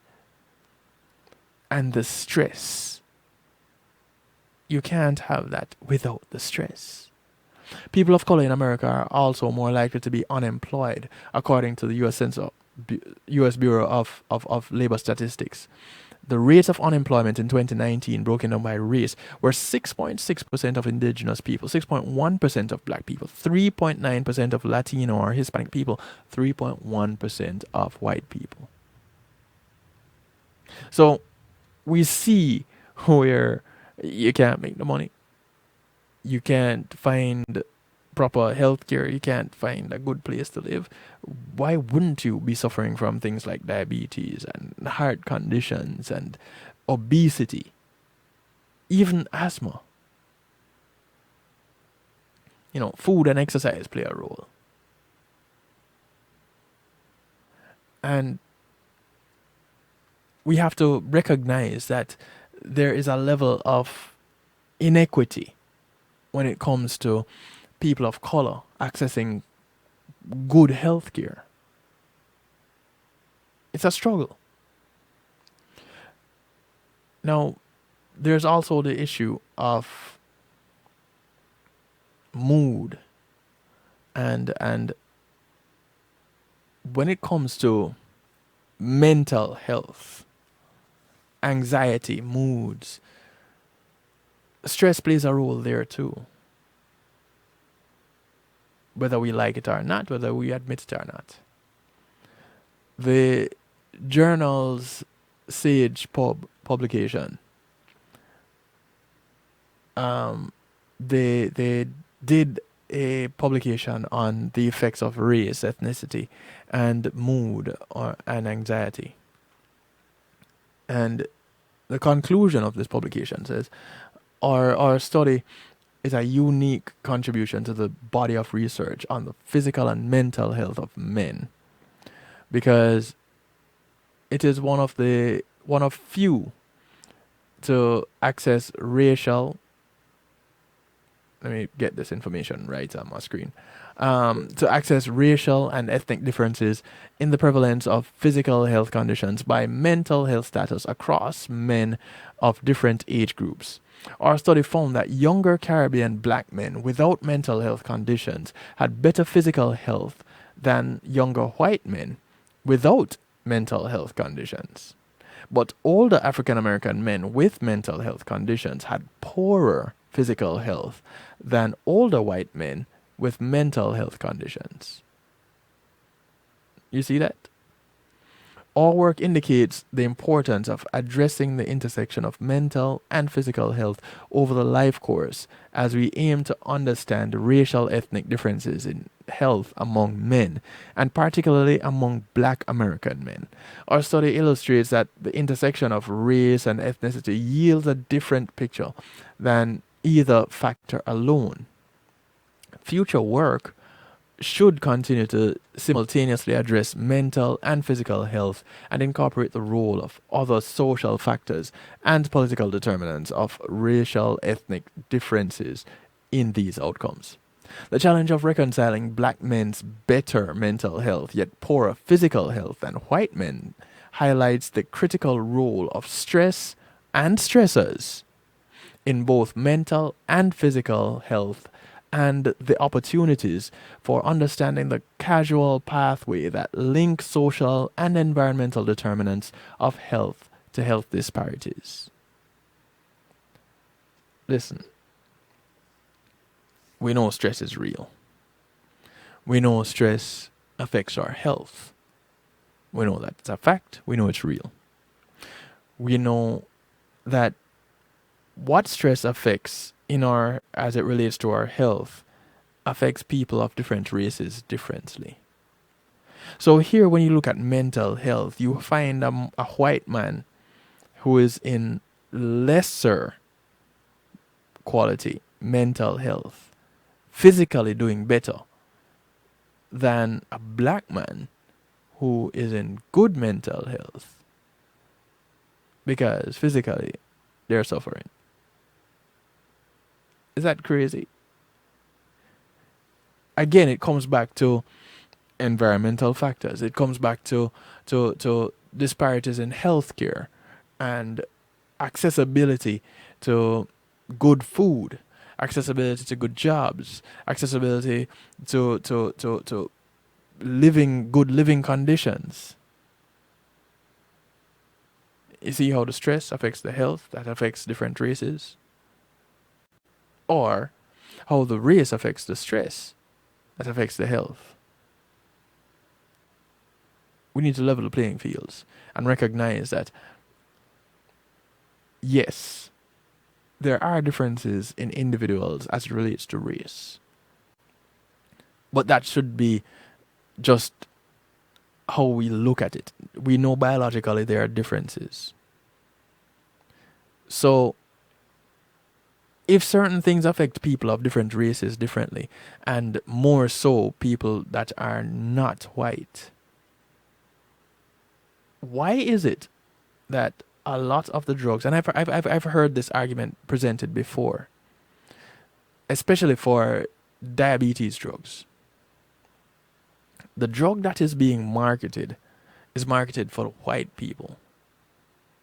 And the stress. You can't have that without the stress. People of color in America are also more likely to be unemployed, according to the U.S. Bureau of Labor Statistics. The rates of unemployment in 2019, broken down by race, were 6.6% of indigenous people, 6.1% of black people, 3.9% of Latino or Hispanic people, 3.1% of white people. So we see where you can't make the money. You can't find proper health care. You can't find a good place to live. Why wouldn't you be suffering from things like diabetes and heart conditions and obesity, even asthma? Food and exercise play a role. And we have to recognize that there is a level of inequity when it comes to people of color accessing good health care. It's a struggle. Now, there's also the issue of mood, and when it comes to mental health, anxiety, moods, stress plays a role there too. Whether we like it or not, whether we admit it or not. The journal's Sage publication, they did a publication on the effects of race, ethnicity, and mood and anxiety. And the conclusion of this publication says, our study is a unique contribution to the body of research on the physical and mental health of men, because it is one of few to access racial. Let me get this information right on my screen. To access racial and ethnic differences in the prevalence of physical health conditions by mental health status across men of different age groups. Our study found that younger Caribbean black men without mental health conditions had better physical health than younger white men without mental health conditions. But older African American men with mental health conditions had poorer physical health than older white men with mental health conditions. You see that? Our work indicates the importance of addressing the intersection of mental and physical health over the life course as we aim to understand racial ethnic differences in health among men, and particularly among black American men. Our study illustrates that the intersection of race and ethnicity yields a different picture than either factor alone. Future work should continue to simultaneously address mental and physical health and incorporate the role of other social factors and political determinants of racial ethnic differences in these outcomes. The challenge of reconciling black men's better mental health yet poorer physical health than white men highlights the critical role of stress and stressors in both mental and physical health, and the opportunities for understanding the causal pathway that link social and environmental determinants of health to health disparities. Listen, we know stress is real. We know stress affects our health. We know that it's a fact. We know it's real. We know that what stress affects as it relates to our health affects people of different races differently. So here, when you look at mental health, you find a white man who is in lesser quality mental health, physically doing better than a black man who is in good mental health, because physically they're suffering. Is that crazy? Again, it comes back to environmental factors. It comes back to disparities in healthcare and accessibility to good food, accessibility to good jobs, accessibility to good living conditions. You see how the stress affects the health, that affects different races? Or how the race affects the stress that affects the health. We need to level the playing fields and recognize that, yes, there are differences in individuals as it relates to race. But that should be just how we look at it. We know biologically there are differences. So, if certain things affect people of different races differently, and more so people that are not white, why is it that a lot of the drugs, and I've heard this argument presented before, especially for diabetes drugs, the drug that is being marketed is marketed for white people.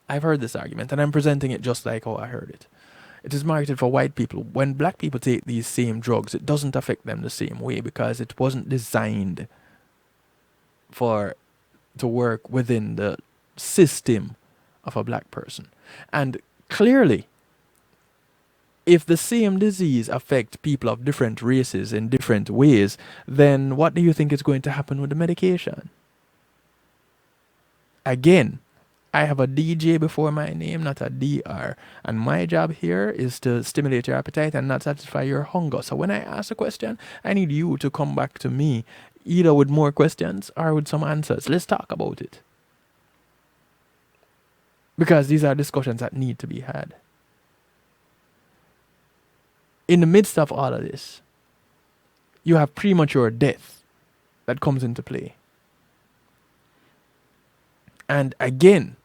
I've heard this argument, and I'm presenting it just like how I heard it. It is marketed for white people. When black people take these same drugs, it doesn't affect them the same way because it wasn't designed to work within the system of a black person. And clearly, if the same disease affects people of different races in different ways, then what do you think is going to happen with the medication? Again, I have a DJ before my name, not a DR. And my job here is to stimulate your appetite and not satisfy your hunger. So when I ask a question, I need you to come back to me either with more questions or with some answers. Let's talk about it. Because these are discussions that need to be had. In the midst of all of this, you have premature death that comes into play. And again,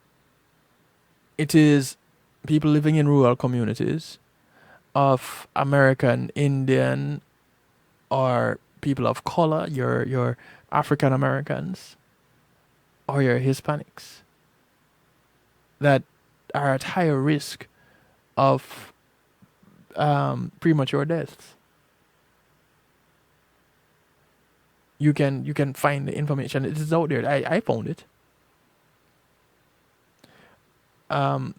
it is people living in rural communities of American, Indian, or people of color, your African Americans, or your Hispanics, that are at higher risk of premature deaths. You can find the information. It is out there. I found it.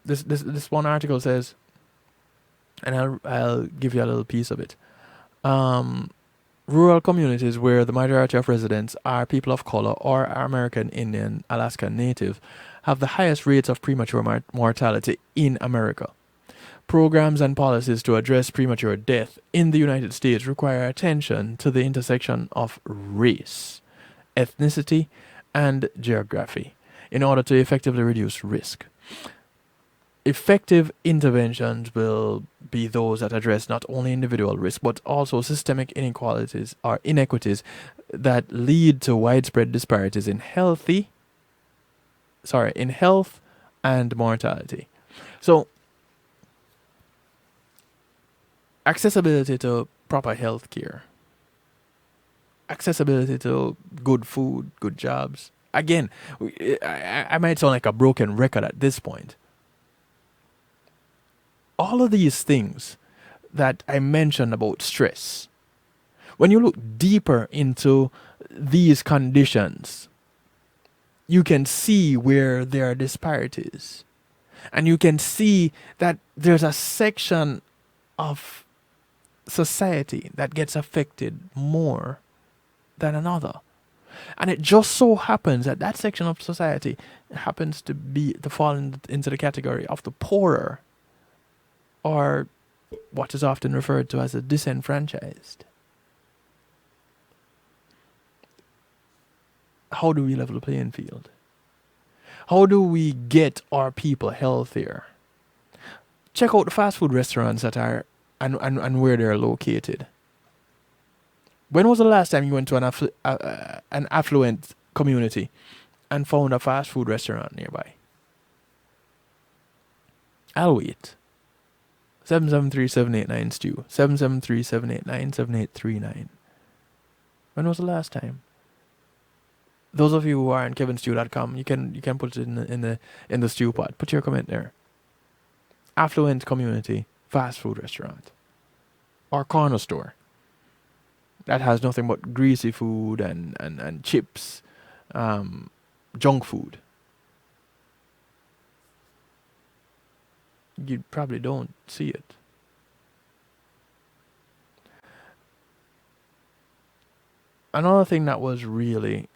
This one article says, and I'll give you a little piece of it. Rural communities where the majority of residents are people of color or are American Indian, Alaska Native have the highest rates of premature mortality in America. Programs and policies to address premature death in the United States require attention to the intersection of race, ethnicity, and geography in order to effectively reduce risk. Effective interventions will be those that address not only individual risk but also systemic inequalities or inequities that lead to widespread disparities in health and mortality. So, accessibility to proper health care, accessibility to good food, good jobs. Again, I might sound like a broken record at this point. All of these things that I mentioned about stress, when you look deeper into these conditions, you can see where there are disparities. And you can see that there's a section of society that gets affected more than another. And it just so happens that that section of society happens to fall into the category of the poorer, or what is often referred to as the disenfranchised. How do we level the playing field? How do we get our people healthier? Check out the fast food restaurants that are and where they're located. When was the last time you went to an affluent community and found a fast food restaurant nearby? I'll wait. 773-789-STEW. 773-789-7839. When was the last time? Those of you who are on kevinstew.com, you can put it in the stew pot. Put your comment there. Affluent community fast food restaurant or corner store that has nothing but greasy food and chips, junk food. You probably don't see it. Another thing that was really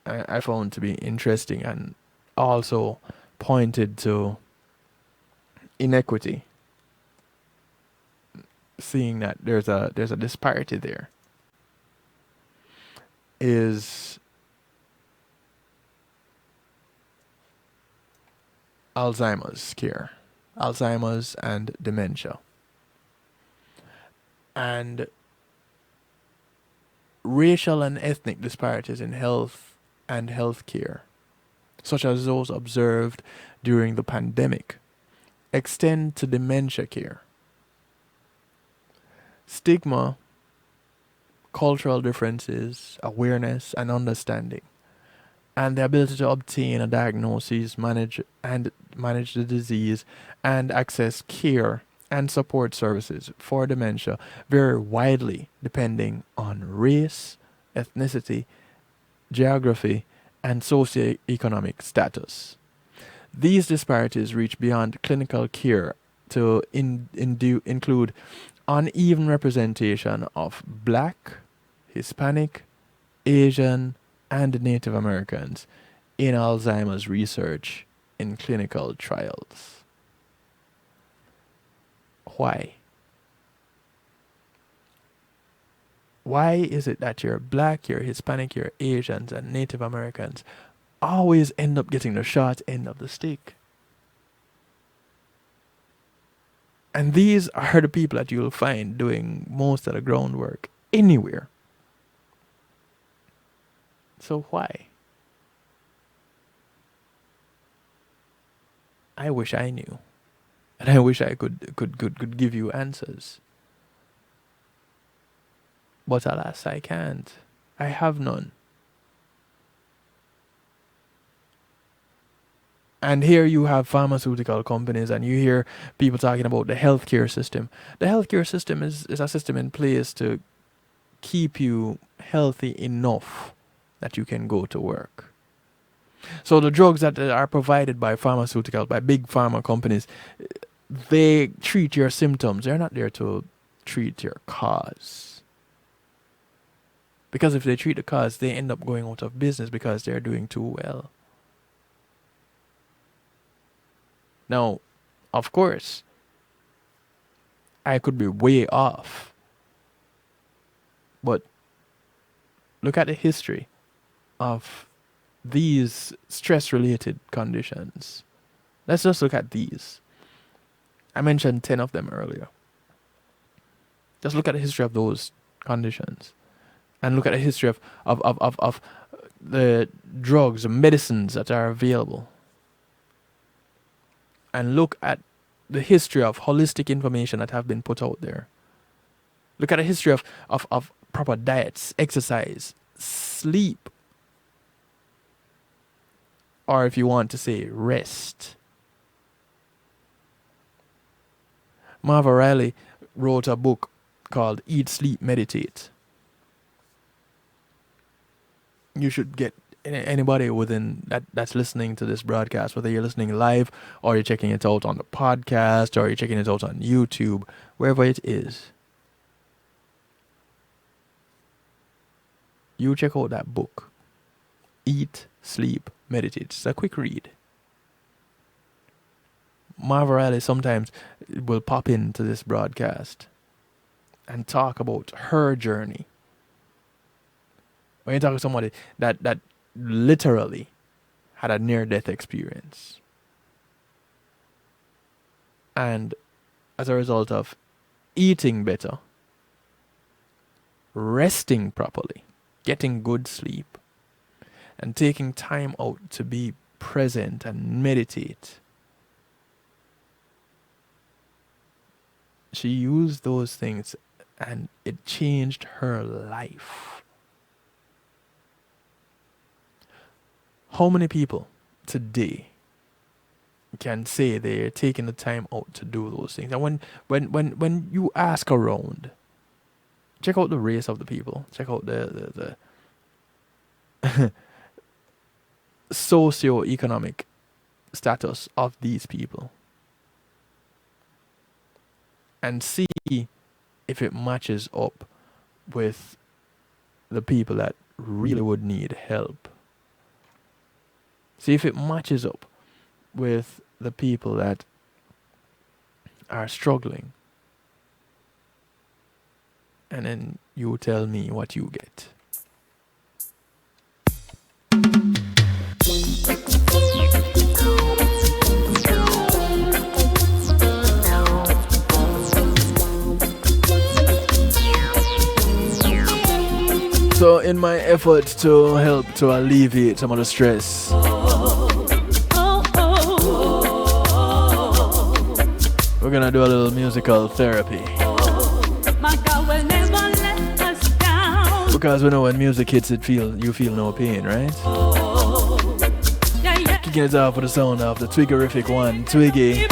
I found to be interesting and also pointed to inequity, seeing that there's a disparity there, is Alzheimer's care, Alzheimer's and dementia, and racial and ethnic disparities in health and healthcare, such as those observed during the pandemic, extend to dementia care. Stigma, cultural differences, awareness, and understanding and the ability to obtain a diagnosis, manage the disease, and access care and support services for dementia vary widely depending on race, ethnicity, geography, and socioeconomic status. These disparities reach beyond clinical care to include uneven representation of Black, Hispanic, Asian, and Native Americans in Alzheimer's research in clinical trials. Why? Why is it that you're Black, you're Hispanic, you're Asians, and Native Americans always end up getting the short end of the stick? And these are the people that you'll find doing most of the groundwork anywhere. So why? I wish I knew. And I wish I could give you answers. But alas, I can't. I have none. And here you have pharmaceutical companies and you hear people talking about the healthcare system. The healthcare system is a system in place to keep you healthy enough that you can go to work. So the drugs that are provided by big pharma companies, they treat your symptoms. They're not there to treat your cause. Because if they treat the cause, they end up going out of business because they're doing too well. Now, of course, I could be way off. But look at the history of these stress-related conditions. Let's just look at these. I mentioned 10 of them earlier. Just look at the history of those conditions. And look at the history of the drugs, the medicines that are available. And look at the history of holistic information that have been put out there. Look at the history of proper diets, exercise, sleep. Or if you want to say rest. Marva Riley wrote a book called Eat, Sleep, Meditate. You should get anybody within that's listening to this broadcast, whether you're listening live or you're checking it out on the podcast or you're checking it out on YouTube, wherever it is. You check out that book. Eat, Sleep, Meditate. It's a quick read. Marva Riley sometimes will pop into this broadcast and talk about her journey. When you talk to somebody that literally had a near-death experience, and as a result of eating better, resting properly, getting good sleep, and taking time out to be present and meditate, she used those things and it changed her life. How many people today can say they're taking the time out to do those things? And when you ask around, check out the race of the people. Check out the socio-economic status of these people. And see if it matches up with the people that really would need help. See if it matches up with the people that are struggling. And then you tell me what you get. So in my efforts to help to alleviate some of the stress, we're gonna do a little musical therapy. Because we know when music hits, you feel no pain, right? Kicking it off with the sound of the Twiggerific one, Twiggy.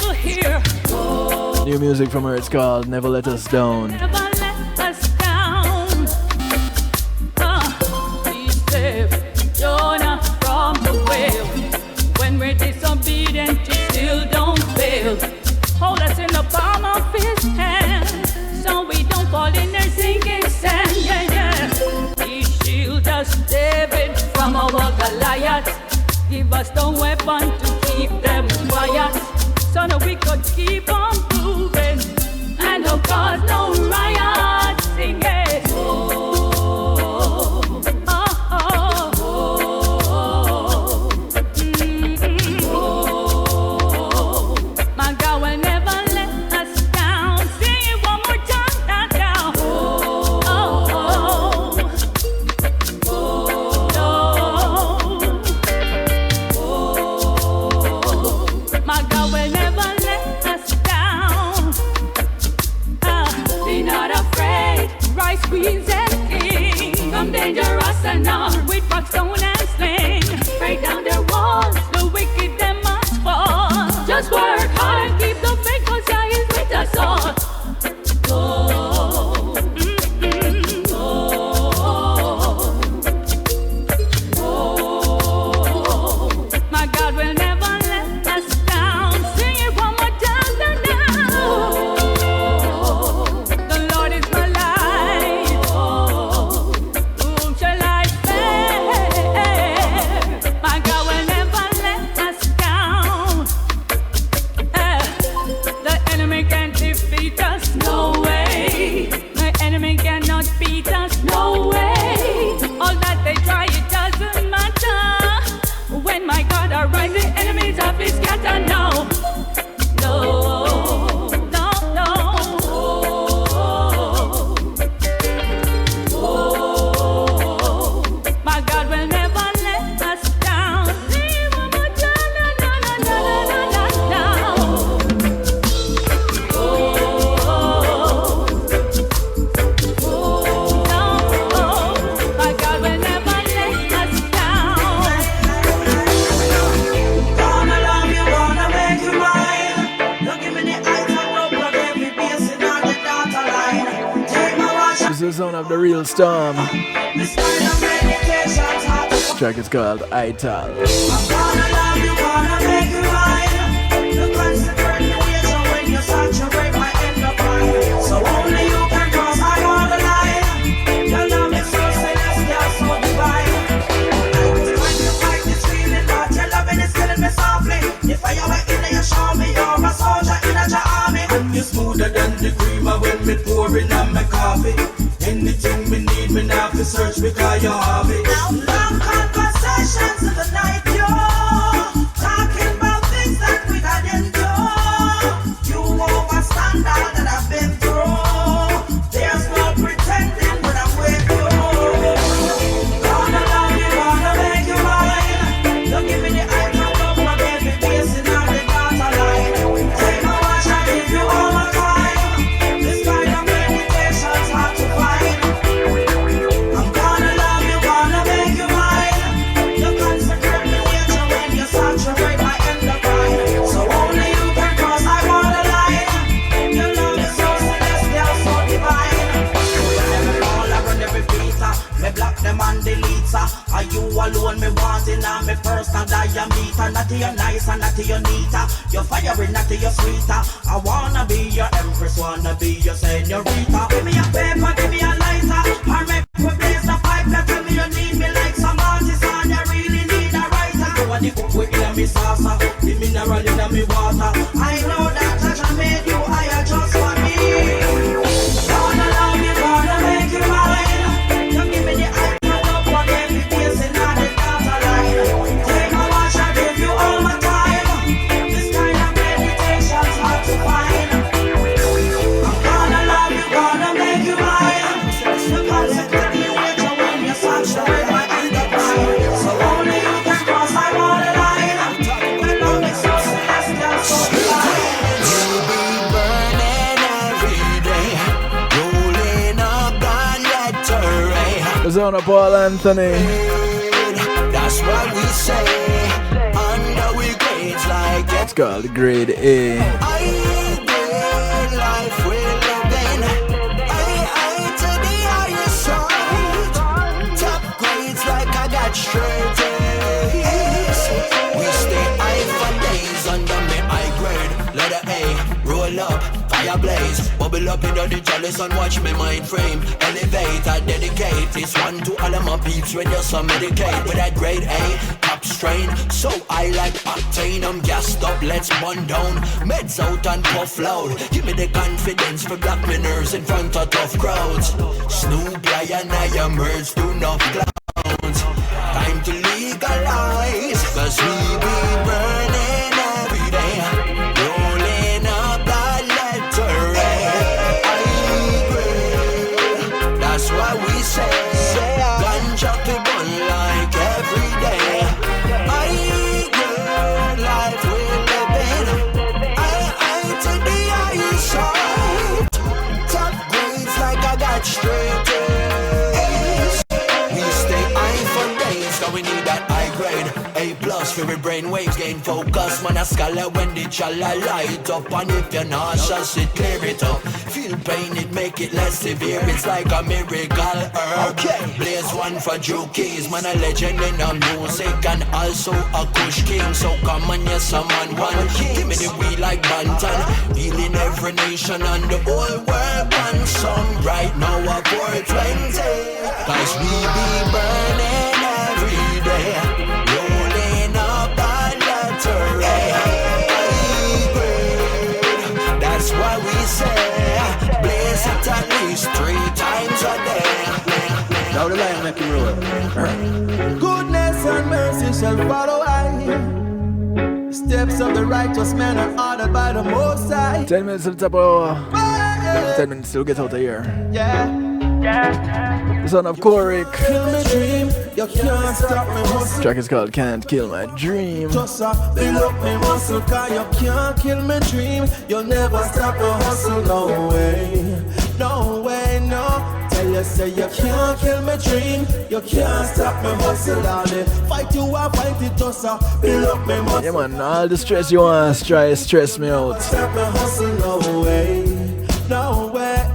New music from her, it's called Never Let Us Down. Never let us down. He saved Jonah from the whale. When we're disobedient, he still don't fail. Hold us in the palm of his hand, so we don't fall in their sinking sand. Yeah, yeah. He shield us, David, from our Goliath. Give us the weapon to keep them quiet, so that we could keep on moving and no cause no riot. Sing it. Oh, oh, oh, oh, oh. My God will never let us down. Sing it one more time, down. Oh, oh, oh, oh. My God will never let us down. Be not afraid, rice, queens, and kings. From dangerous and all, with rock, stone, and sling. Break down their walls, the wicked them must fall. Just work hard, keep the faith, 'cause Jah is with us all. Oh, oh, my God will never let us down. Sing it one more time, down. The Lord is my light. Whom shall I fear? My God will never let us down. The enemy can't defeat us, no way. The enemy cannot beat us, no way. All that they try, it doesn't matter. When my God arrives, the enemies of his scatter. No, no, no, no. Oh, my God will never let us down. Sing one more time, no, no, no, no, no, no, no. Oh, my God will never let us down. Gonna love you, gonna make you mine. Don't give me the eyes and no plug every piece in on the data line. Take my watch. This is the sound of the real storm. This kind of meditation's hard to This track is called Ital. I'm gonna love you, gonna make you mine. The consecrate the ways when you saturate my enterprise. So only you can cross I on the line. Your love is so celestial, so divine. I was trying to fight this feeling, but your loving is killing me softly. If I were in there, you show me you're a soldier in a army. And you're smoother than the creamer when me pouring on my coffee. Anything me need, me now to search because you have it. Now long conversations in the night, yo. Talking about things that we had endure. You overstand all that I've been through. There's no pretending when I'm with you. Gonna love you, gonna make you mine. Don't give me the eye, don't love my baby facing on the data line. Take my watch, I give you all my time. This kind of meditation's hard to find. I'm gonna love you, gonna make you mine. You consecrate me nature when you saturate my enterprise. So only you can cross I want the line. Your love is so celestial, so divine. Every call, I run every beater. Me block them and delete her. Are you alone? Me wanting on me personal diameter. Not to your nice and not to your neater. You're firing, not to your sweeter. I wanna be your empress, wanna be your senorita. Give me a paper, give me a lighter. I make me blaze the pipe. Now tell me you need me like some artist and you really need a writer. You want the cook with me salsa, the mineral in me water. I know that Jah made you, I just for me. Gonna love you, gonna make you mine. You give me the eye, I love what every face in on the data line. Take my watch, I give you all my time. This kind of meditation's hard to find. I'm gonna love you, gonna make you mine. You consecrate the nature when you saturate my enterprise. So only you can cross I want the line. My love is so celestial, so divine. You be burning every day, rolling up on that terrain. The sound of Paul Anthony. That's what we say. Under we It's called Grade A. Life we're living, I to the highest side. Top grades like I got straight A's. We stay high for days under me high grade. Letter A, roll up, fire blaze. Bubble up into the jealous and watch me mind frame. Elevate, I dedicate this one to all of my peeps when you're some medicate. With that grade A, top strain. So I like octane, I'm gassed up, let's bun down. Meds out and puff loud. Give me the confidence for block my nerves in front of tough crowds. Snoop, and I emerge to enough clowns. Time to legalize, cause we be burning every day. Rolling up that letter A. That's why we say ganja to bun like every day. Life we're living, I to the highest side. Top grades like I got straight A's. We stay high for days, so we need that high grade. A plus for your brain waves gain focus. Man a scholar when the chala light up. And if you're nauseous, it clear it up. Feel pain, it make it less severe. It's like a miracle herb. Blaze one for Drew Keys. Man a legend in the music and also a kush king. So come on, yes, someone one. Give me the wheel like Bantan. Healing every nation and the whole world. One song right now a 420. Cause we be burning every day. Rolling up that letter A. That's why we say blaze it at least 3 times a day. Now the line make him roll. Goodness and mercy shall follow I. Steps of the righteous man are ordered by the Most High. 10 minutes to the top of 10 minutes to get out of here. The son of Korik. Kill me dream, you can't stop me hustle. Track is called Can't Kill My Dream. Just build up me muscle, cause you can't kill me dream. You'll never stop me hustle, no way. No way, no. Tell you say you can't kill me dream. You can't stop me hustle, all the fight you are fight it, just build up me muscle. Yeah man, all the stress you want to try stress me out. Stop me hustle, no way. No way.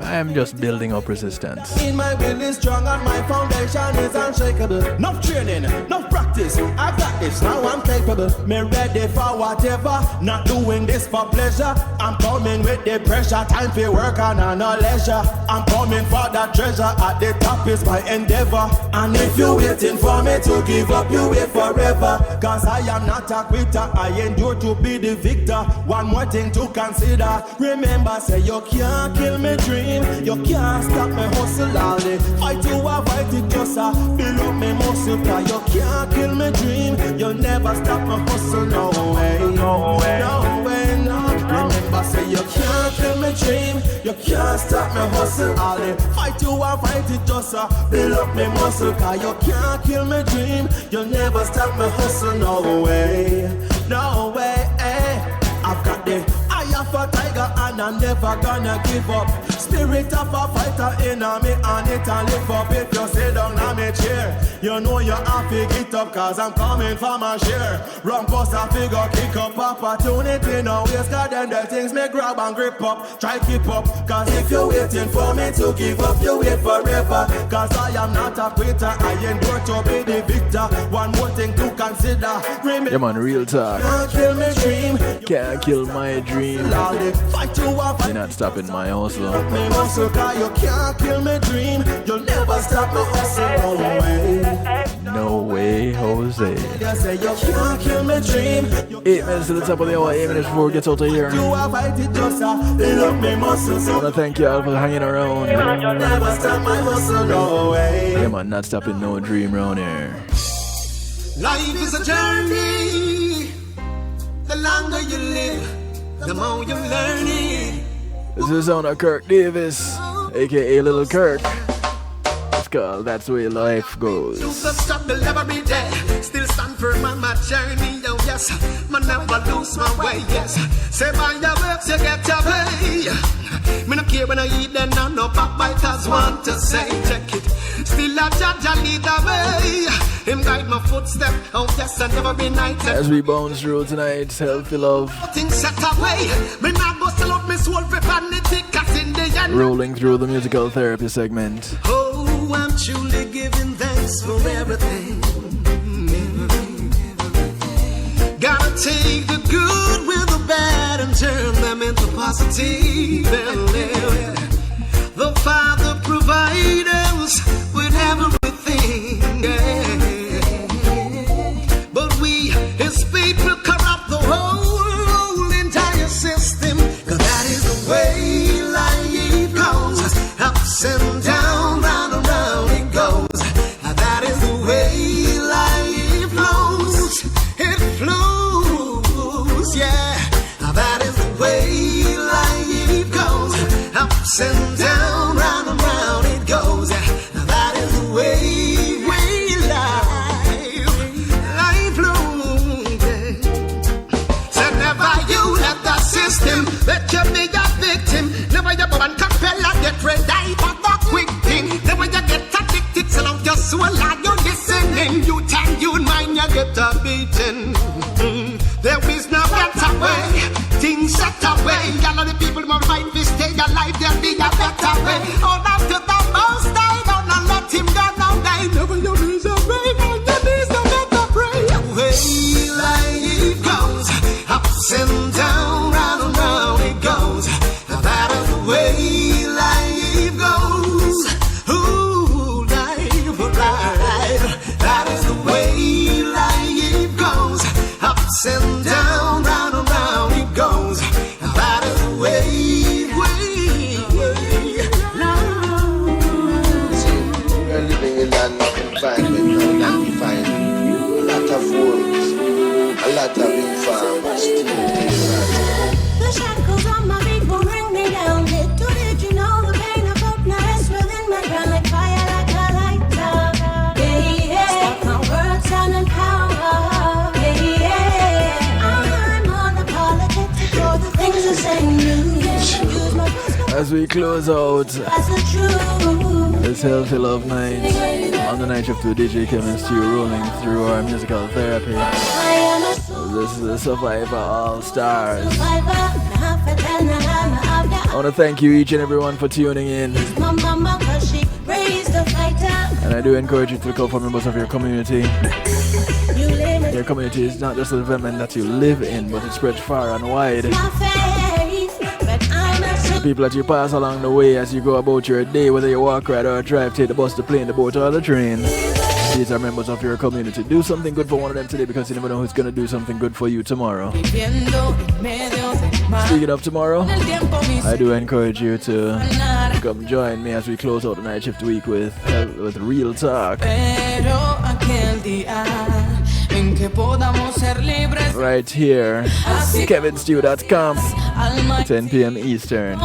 I'm just building up resistance. In my will is strong and my foundation is unshakable. Enough training, enough practice. I got this, now I'm capable. Me ready for whatever. Not doing this for pleasure. I'm coming with the pressure. Time for work and no leisure. I'm coming for that treasure. At the top is my endeavor. And if you're waiting for me to give up, you wait forever. Cause I am not a quitter. I endure to be the victor. One more thing to consider. Remember, say you can't kill me dream. You can't stop me hustle all day. Fight you or fight it just build up me muscle. Cause you can't kill me dream. You'll never stop me hustle, no way. No way, no way, no. Remember say you can't kill me dream. You can't stop me hustle all day. Fight you or fight it just build up me muscle. Cause you can't kill me dream. You'll never stop me hustle, no way. No way, I've got the eye of a tiger and I'm never gonna give up. Spirit of a fighter in me and it and live up. If you sit down on me chair, you know you have to get up. Cause I'm coming for my share. Run post a figure, kick up opportunity. No waste, cause then the things me grab and grip up. Try keep up, cause if you're waiting for me to give up, you wait forever. Cause I am not a quitter, I endure to be the victor. One more thing to consider. Yeah man, real talk. Can't kill me dream. Can't kill my dream. You're not stopping my hustle. Me muscle, cause you can't kill me dream. You'll never stop me hustle, no way. No way, Jose. You say you can't kill me dream. 8 minutes to the top of the hour, 8 minutes before we get out of here. You have fight it just build up me muscle. I wanna thank you all for hanging around. You'll never stop my hustle, no way. Yeah man, not stopping no dream around here. Life is a journey. The longer you live, the more you learn it. This is on a Kirk Davis, aka Little Kirk. It's called That's the Way Life Goes. You just struggle every day, still stand firm on my journey. Oh yes, man never lose my way. Yes, say by your works you get your pay. Me no care when I eat them, no backbiters want to say check it. still a judge and lead the way. Him guide my footstep, oh yes, and never be night. As we bounce through tonight's Healthy Love, Things set away. Me not go sell out me soul for vanity, 'cause in the end, rolling through the musical therapy segment. oh, I'm truly giving thanks for everything. Gotta take the good with the bad and turn them into positive. The Father provides us with everything, but we, His people, corrupt the whole entire system. 'Cause that is the way life goes, ups and down, round and round it goes. That is the way life flows. It flows, yeah. That is the way life goes, ups and down, round and round it goes. That is the way life flows. So never you let the system let you be a victim. Never you go and compel and get red eye for the quick thing. Never you get addicted, sell out your soul and you're listening. You time, you mind, you get a beating. There is no better way. Things set away. All of the people who fight this stay alive, there'll be a better way. Hold on to the most day, don't let him go now. Die. Never you lose a way, on your knees, no better pray. Way life goes, ups and down, round and round it goes. That is the way life goes. Ooh, life, life. That is the way life goes. Ups and down, round and round it goes. That is the way. We're living in an environment now that we find a lot of wolves, a lot of informers, still The shackles on my feet will bring me down. Little did you know the pain of darkness within my ground, like fire, like a lighter. Yeah, yeah. Stop my words, sound and power. Yeah, yeah. I'm on the politics for the things I say. Use my voice As we close out as the truth. this Healthy Love night on the night shift with DJ Kevin Stew, rolling through our musical therapy. This is the Survivor All Stars. I want to thank you each and everyone for tuning in. My mama, 'cause she raised a fighter. And I do encourage you to look out for members of your community. You live in Your community is not just the environment that you live in, but it spreads far and wide. my faith, but I'm a The people that you pass along the way as you go about your day, whether you walk, ride, or drive, take the bus, the plane, the boat, or the train. These are members of your community. Do something good for one of them today, because you never know who's going to do something good for you tomorrow. Speaking of tomorrow, I do encourage you to come join me as we close out the night shift week with Real Talk. Right here, kevinstew.com, 10 p.m. Eastern.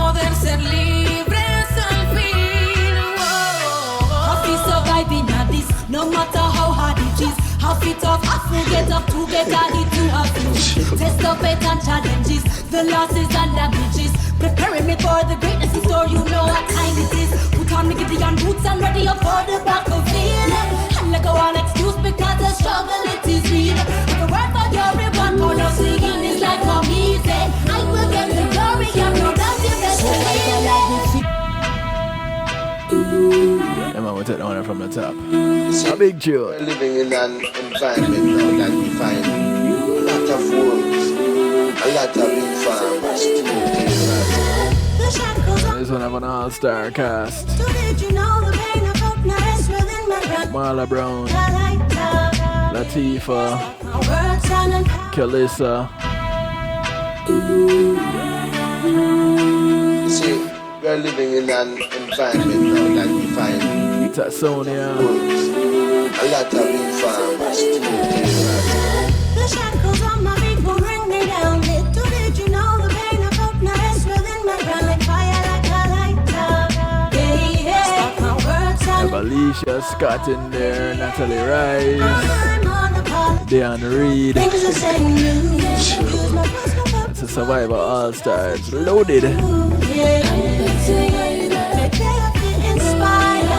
No matter how hard it is, how fit up, I forget up to get a hit to a finish. Test of it and challenges, the losses and damages. Preparing me for the greatness in store, you know what time it is. Put on me Gideon boots and ready up for the battlefield. And let go all excuse because the struggle it is real. If I work for your reward, all of singing is like how he said. I will get the glory, I'm no doubt the best to Yeah, man, we'll take the one from the top. A big tune. We're living in an environment now that we find a lot of wolves, a lot of informers, still This one have an all-star cast. So did you know the pain of darkness within my ground? Marla Brown, Latifah, My words sound and Kalissa. See, we're living in an environment now that we find Sonia, wolves, a lot of informers, still the shackles on my feet will bring me down. Little did you know the pain of darkness within my ground, like fire, like a lighter. Yeah, yeah. Stop my words sound have Alicia Scott in there, Natalie Rice, I'm on the politics. Deanna Reed. Things are saying new. Use my voice, It's a Survivor All-Stars. Loaded. yeah. Make they feel inspired.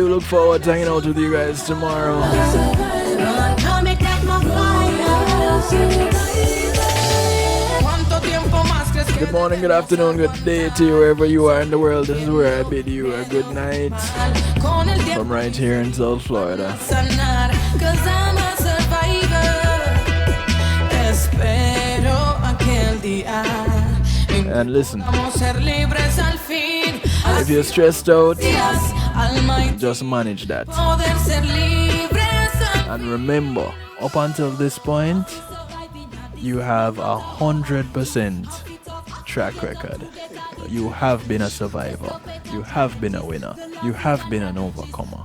do look forward to hanging out with you guys tomorrow. Good morning, good afternoon, good day to you wherever you are in the world. This is where I bid you a good night from right here in South Florida. And listen, if you're stressed out, just manage that. And remember, up until this point, you have 100% track record. You have been a survivor. You have been a winner. You have been an overcomer.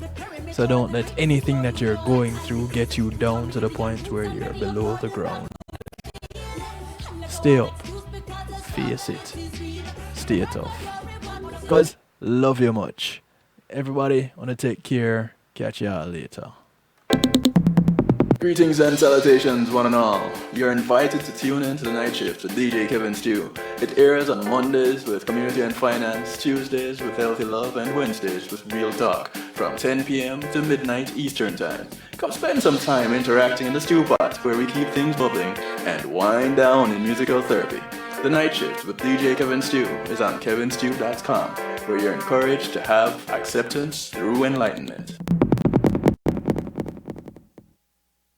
So don't let anything that you're going through get you down to the point where you're below the ground. Stay up. Face it. Stay tough. Because love you much. Everybody, wanna take care. Catch y'all later. Greetings and salutations, one and all. You're invited to tune in to the Night Shift with DJ Kevin Stew. It airs on Mondays with Community and Finance, Tuesdays with Healthy Love, and Wednesdays with Real Talk from 10 p.m. to midnight Eastern Time. Come spend some time interacting in the stew pot where we keep things bubbling and wind down in musical therapy. The Night Shift with DJ Kevin Stew is on kevinstew.com, where you're encouraged to have acceptance through enlightenment.